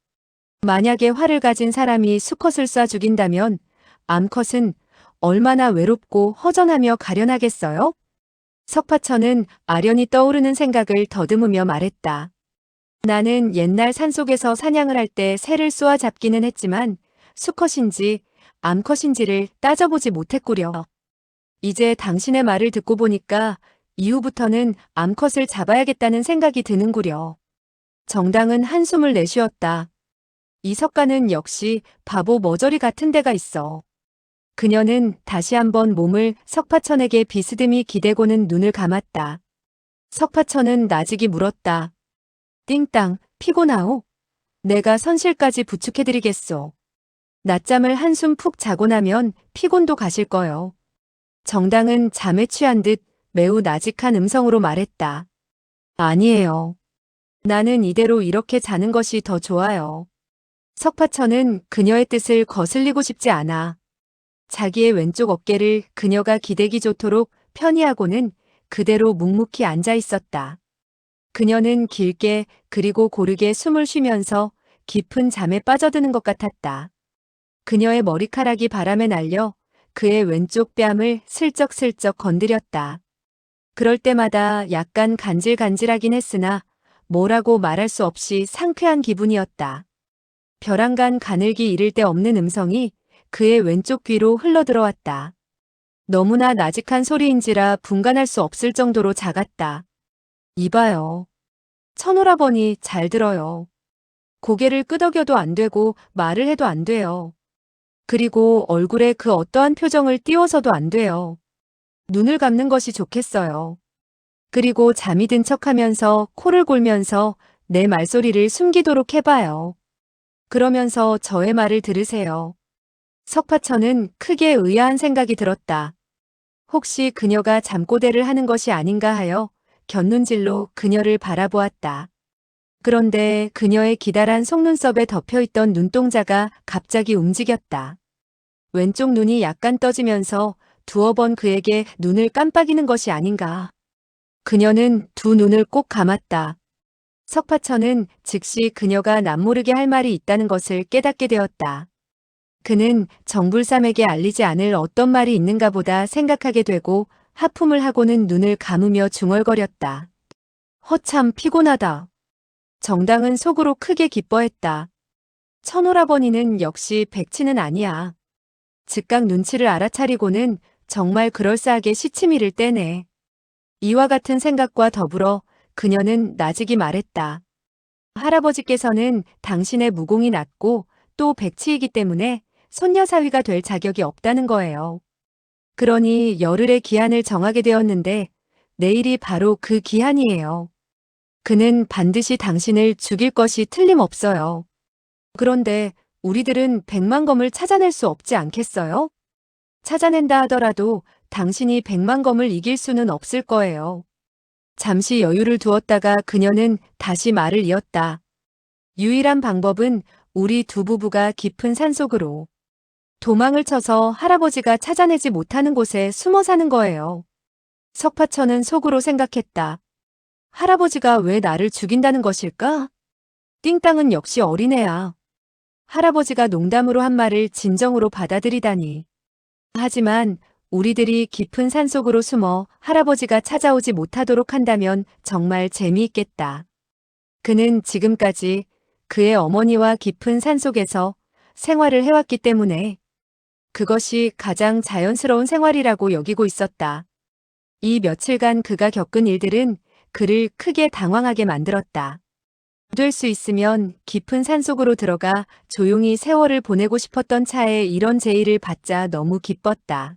[SPEAKER 1] 만약에 활을 가진 사람이 수컷을 쏴 죽인다면 암컷은 얼마나 외롭고 허전하며 가련하겠어요? 석파천은 아련히 떠오르는 생각을 더듬으며 말했다. 나는 옛날 산속에서 사냥을 할 때 새를 쏘아 잡기는 했지만 수컷인지 암컷인지를 따져보지 못했구려. 이제 당신의 말을 듣고 보니까 이후부터는 암컷을 잡아야겠다는 생각이 드는구려. 정당은 한숨을 내쉬었다. 이 석가는 역시 바보 머저리 같은 데가 있어. 그녀는 다시 한번 몸을 석파천에게 비스듬히 기대고는 눈을 감았다. 석파천은 나직이 물었다. 띵땅, 피곤하오? 내가 선실까지 부축해드리겠소. 낮잠을 한숨 푹 자고 나면 피곤도 가실 거요. 정당은 잠에 취한 듯 매우 나직한 음성으로 말했다. 아니에요. 나는 이대로 이렇게 자는 것이 더 좋아요. 석파천은 그녀의 뜻을 거슬리고 싶지 않아. 자기의 왼쪽 어깨를 그녀가 기대기 좋도록 편히 하고는 그대로 묵묵히 앉아 있었다. 그녀는 길게 그리고 고르게 숨을 쉬면서 깊은 잠에 빠져드는 것 같았다. 그녀의 머리카락이 바람에 날려 그의 왼쪽 뺨을 슬쩍슬쩍 건드렸다. 그럴 때마다 약간 간질간질하긴 했으나 뭐라고 말할 수 없이 상쾌한 기분이었다. 벼랑간 가늘기 이를 데 없는 음성이 그의 왼쪽 귀로 흘러들어왔다. 너무나 나직한 소리인지라 분간할 수 없을 정도로 작았다. 이봐요. 천오라버니 잘 들어요. 고개를 끄덕여도 안 되고 말을 해도 안 돼요. 그리고 얼굴에 그 어떠한 표정을 띄워서도 안 돼요. 눈을 감는 것이 좋겠어요. 그리고 잠이 든 척하면서 코를 골면서 내 말소리를 숨기도록 해봐요. 그러면서 저의 말을 들으세요. 석파천은 크게 의아한 생각이 들었다. 혹시 그녀가 잠꼬대를 하는 것이 아닌가 하여 곁눈질로 그녀를 바라보았다. 그런데 그녀의 기다란 속눈썹에 덮여있던 눈동자가 갑자기 움직였다. 왼쪽 눈이 약간 떠지면서 두어 번 그에게 눈을 깜빡이는 것이 아닌가. 그녀는 두 눈을 꼭 감았다. 석파천은 즉시 그녀가 남모르게 할 말이 있다는 것을 깨닫게 되었다. 그는 정불삼에게 알리지 않을 어떤 말이 있는가 보다 생각하게 되고 하품을 하고는 눈을 감으며 중얼거렸다. 허참 피곤하다. 정당은 속으로 크게 기뻐했다. 천오라버니는 역시 백치는 아니야. 즉각 눈치를 알아차리고는 정말 그럴싸하게 시치미를 떼네. 이와 같은 생각과 더불어 그녀는 나직이 말했다. 할아버지께서는 당신의 무공이 낮고 또 백치이기 때문에 손녀사위가 될 자격이 없다는 거예요. 그러니 열흘의 기한을 정하게 되었는데 내일이 바로 그 기한이에요. 그는 반드시 당신을 죽일 것이 틀림없어요. 그런데 우리들은 백만검을 찾아낼 수 없지 않겠어요? 찾아낸다 하더라도 당신이 백만검을 이길 수는 없을 거예요. 잠시 여유를 두었다가 그녀는 다시 말을 이었다. 유일한 방법은 우리 두 부부가 깊은 산속으로 도망을 쳐서 할아버지가 찾아내지 못하는 곳에 숨어 사는 거예요. 석파천은 속으로 생각했다. 할아버지가 왜 나를 죽인다는 것일까? 띵땅은 역시 어린애야. 할아버지가 농담으로 한 말을 진정으로 받아들이다니. 하지만 우리들이 깊은 산속으로 숨어 할아버지가 찾아오지 못하도록 한다면 정말 재미있겠다. 그는 지금까지 그의 어머니와 깊은 산속에서 생활을 해왔기 때문에 그것이 가장 자연스러운 생활이라고 여기고 있었다. 이 며칠간 그가 겪은 일들은 그를 크게 당황하게 만들었다. 될 수 있으면 깊은 산속으로 들어가 조용히 세월을 보내고 싶었던 차에 이런 제의를 받자 너무 기뻤다.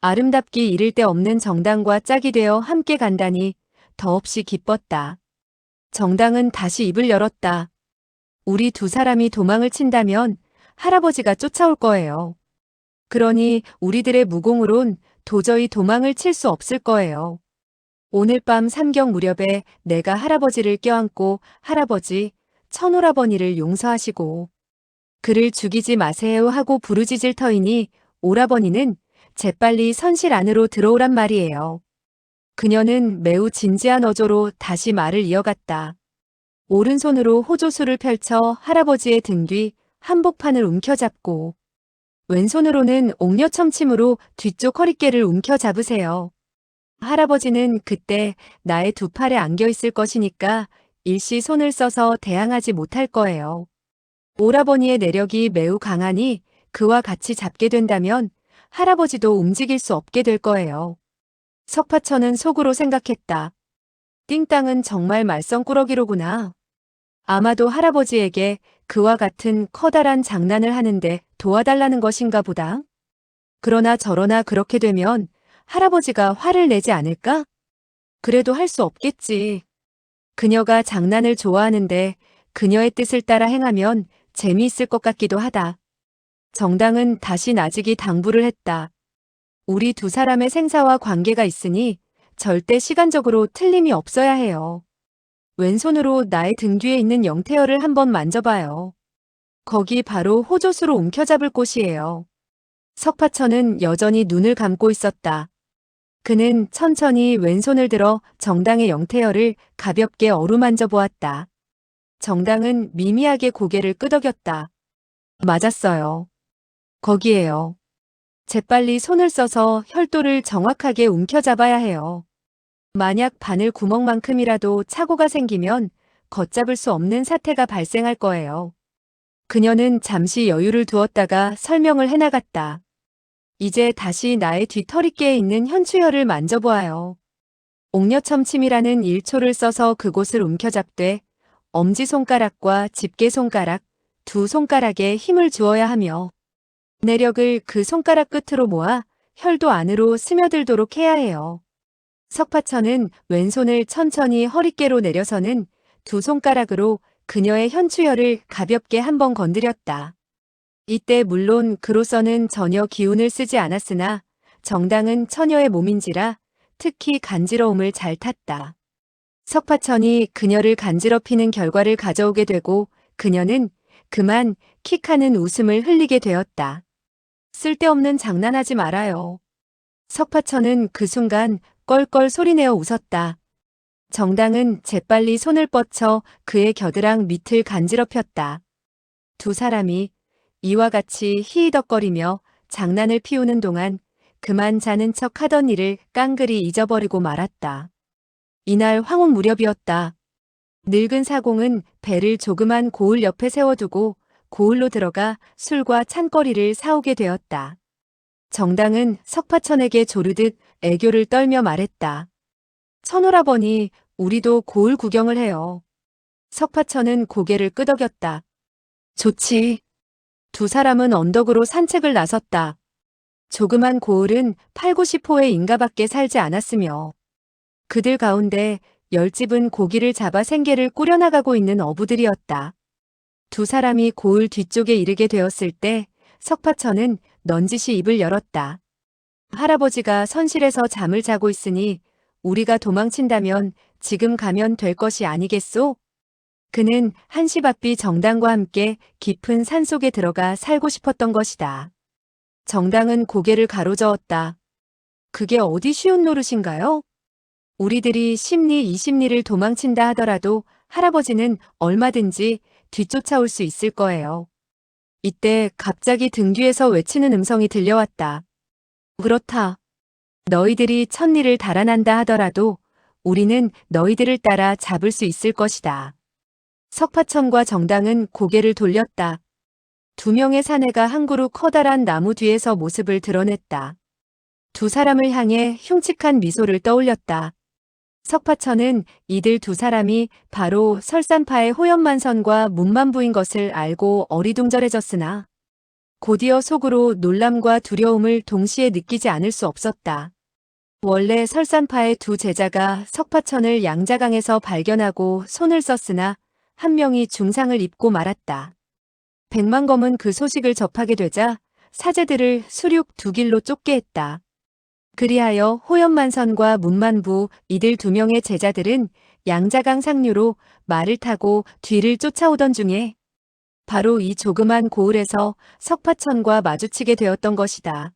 [SPEAKER 1] 아름답기 이를 데 없는 정당과 짝이 되어 함께 간다니 더없이 기뻤다. 정당은 다시 입을 열었다. 우리 두 사람이 도망을 친다면 할아버지가 쫓아올 거예요. 그러니 우리들의 무공으론 도저히 도망을 칠 수 없을 거예요. 오늘 밤 삼경 무렵에 내가 할아버지를 껴안고 할아버지, 천오라버니를 용서하시고 그를 죽이지 마세요 하고 부르짖을 터이니 오라버니는 재빨리 선실 안으로 들어오란 말이에요. 그녀는 매우 진지한 어조로 다시 말을 이어갔다. 오른손으로 호조수를 펼쳐 할아버지의 등 뒤 한복판을 움켜잡고 왼손으로는 옥녀첨침으로 뒤쪽 허리깨를 움켜잡으세요. 할아버지는 그때 나의 두 팔에 안겨 있을 것이니까 일시 손을 써서 대항하지 못할 거예요. 오라버니의 내력이 매우 강하니 그와 같이 잡게 된다면 할아버지도 움직일 수 없게 될 거예요. 석파천은 속으로 생각했다. 띵땅은 정말 말썽꾸러기로구나. 아마도 할아버지에게 그와 같은 커다란 장난을 하는데 도와달라는 것인가 보다. 그러나 저러나 그렇게 되면 할아버지가 화를 내지 않을까? 그래도 할 수 없겠지. 그녀가 장난을 좋아하는데 그녀의 뜻을 따라 행하면 재미있을 것 같기도 하다. 정당은 다시 나직이 당부를 했다. 우리 두 사람의 생사와 관계가 있으니 절대 시간적으로 틀림이 없어야 해요. 왼손으로 나의 등 뒤에 있는 영태혈을 한번 만져봐요. 거기 바로 호조수로 움켜잡을 곳이에요. 석파천은 여전히 눈을 감고 있었다. 그는 천천히 왼손을 들어 정당의 영태혈을 가볍게 어루만져 보았다. 정당은 미미하게 고개를 끄덕였다. 맞았어요. 거기에요. 재빨리 손을 써서 혈도를 정확하게 움켜잡아야 해요. 만약 바늘 구멍만큼이라도 착오가 생기면 걷잡을 수 없는 사태가 발생할 거예요. 그녀는 잠시 여유를 두었다가 설명을 해나갔다. 이제 다시 나의 뒤터리께에 있는 현추혈을 만져보아요. 옥녀첨침이라는 일초를 써서 그곳을 움켜잡되 엄지손가락과 집게손가락, 두 손가락에 힘을 주어야 하며 내력을 그 손가락 끝으로 모아 혈도 안으로 스며들도록 해야 해요. 석파천은 왼손을 천천히 허리께로 내려서는 두 손가락으로 그녀의 현추혈을 가볍게 한번 건드렸다. 이때 물론 그로서는 전혀 기운을 쓰지 않았으나 정당은 처녀의 몸인지라 특히 간지러움을 잘 탔다. 석파천이 그녀를 간지럽히는 결과를 가져오게 되고 그녀는 그만 킥하는 웃음을 흘리게 되었다. 쓸데없는 장난하지 말아요. 석파천은 그 순간 껄껄 소리내어 웃었다. 정당은 재빨리 손을 뻗쳐 그의 겨드랑 밑을 간지럽혔다. 두 사람이 이와 같이 히히덕거리며 장난을 피우는 동안 그만 자는 척 하던 일을 깡그리 잊어버리고 말았다. 이날 황혼 무렵이었다. 늙은 사공은 배를 조그만 고을 옆에 세워두고 고을로 들어가 술과 찬거리를 사오게 되었다. 정당은 석파천에게 조르듯 애교를 떨며 말했다. 천오라버니, 우리도 고을 구경을 해요. 석파천은 고개를 끄덕였다. 좋지. 두 사람은 언덕으로 산책을 나섰다. 조그만 고을은 8, 90호의 인가밖에 살지 않았으며 그들 가운데 10집은 고기를 잡아 생계를 꾸려나가고 있는 어부들이었다. 두 사람이 고을 뒤쪽에 이르게 되었을 때 석파천은 넌지시 입을 열었다. 할아버지가 선실에서 잠을 자고 있으니 우리가 도망친다면 지금 가면 될 것이 아니겠소? 그는 한시바삐 정당과 함께 깊은 산속에 들어가 살고 싶었던 것이다. 정당은 고개를 가로저었다. 그게 어디 쉬운 노릇인가요? 우리들이 10리 20리를 도망친다 하더라도 할아버지는 얼마든지 뒤쫓아올 수 있을 거예요. 이때 갑자기 등 뒤에서 외치는 음성이 들려왔다. 그렇다. 너희들이 1000리를 달아난다 하더라도 우리는 너희들을 따라 잡을 수 있을 것이다. 석파천과 정당은 고개를 돌렸다. 두 명의 사내가 한 그루 커다란 나무 뒤에서 모습을 드러냈다. 두 사람을 향해 흉측한 미소를 떠올렸다. 석파천은 이들 두 사람이 바로 설산파의 호연만선과 문만부인 것을 알고 어리둥절해졌으나 곧이어 속으로 놀람과 두려움을 동시에 느끼지 않을 수 없었다. 원래 설산파의 두 제자가 석파천을 양자강에서 발견하고 손을 썼으나 한 명이 중상을 입고 말았다. 백만검은 그 소식을 접하게 되자 사제들을 수륙 두 길로 쫓게 했다. 그리하여 호연만선과 문만부 이들 두 명의 제자들은 양자강 상류로 말을 타고 뒤를 쫓아오던 중에 바로 이 조그만 고을에서 석파천과 마주치게 되었던 것이다.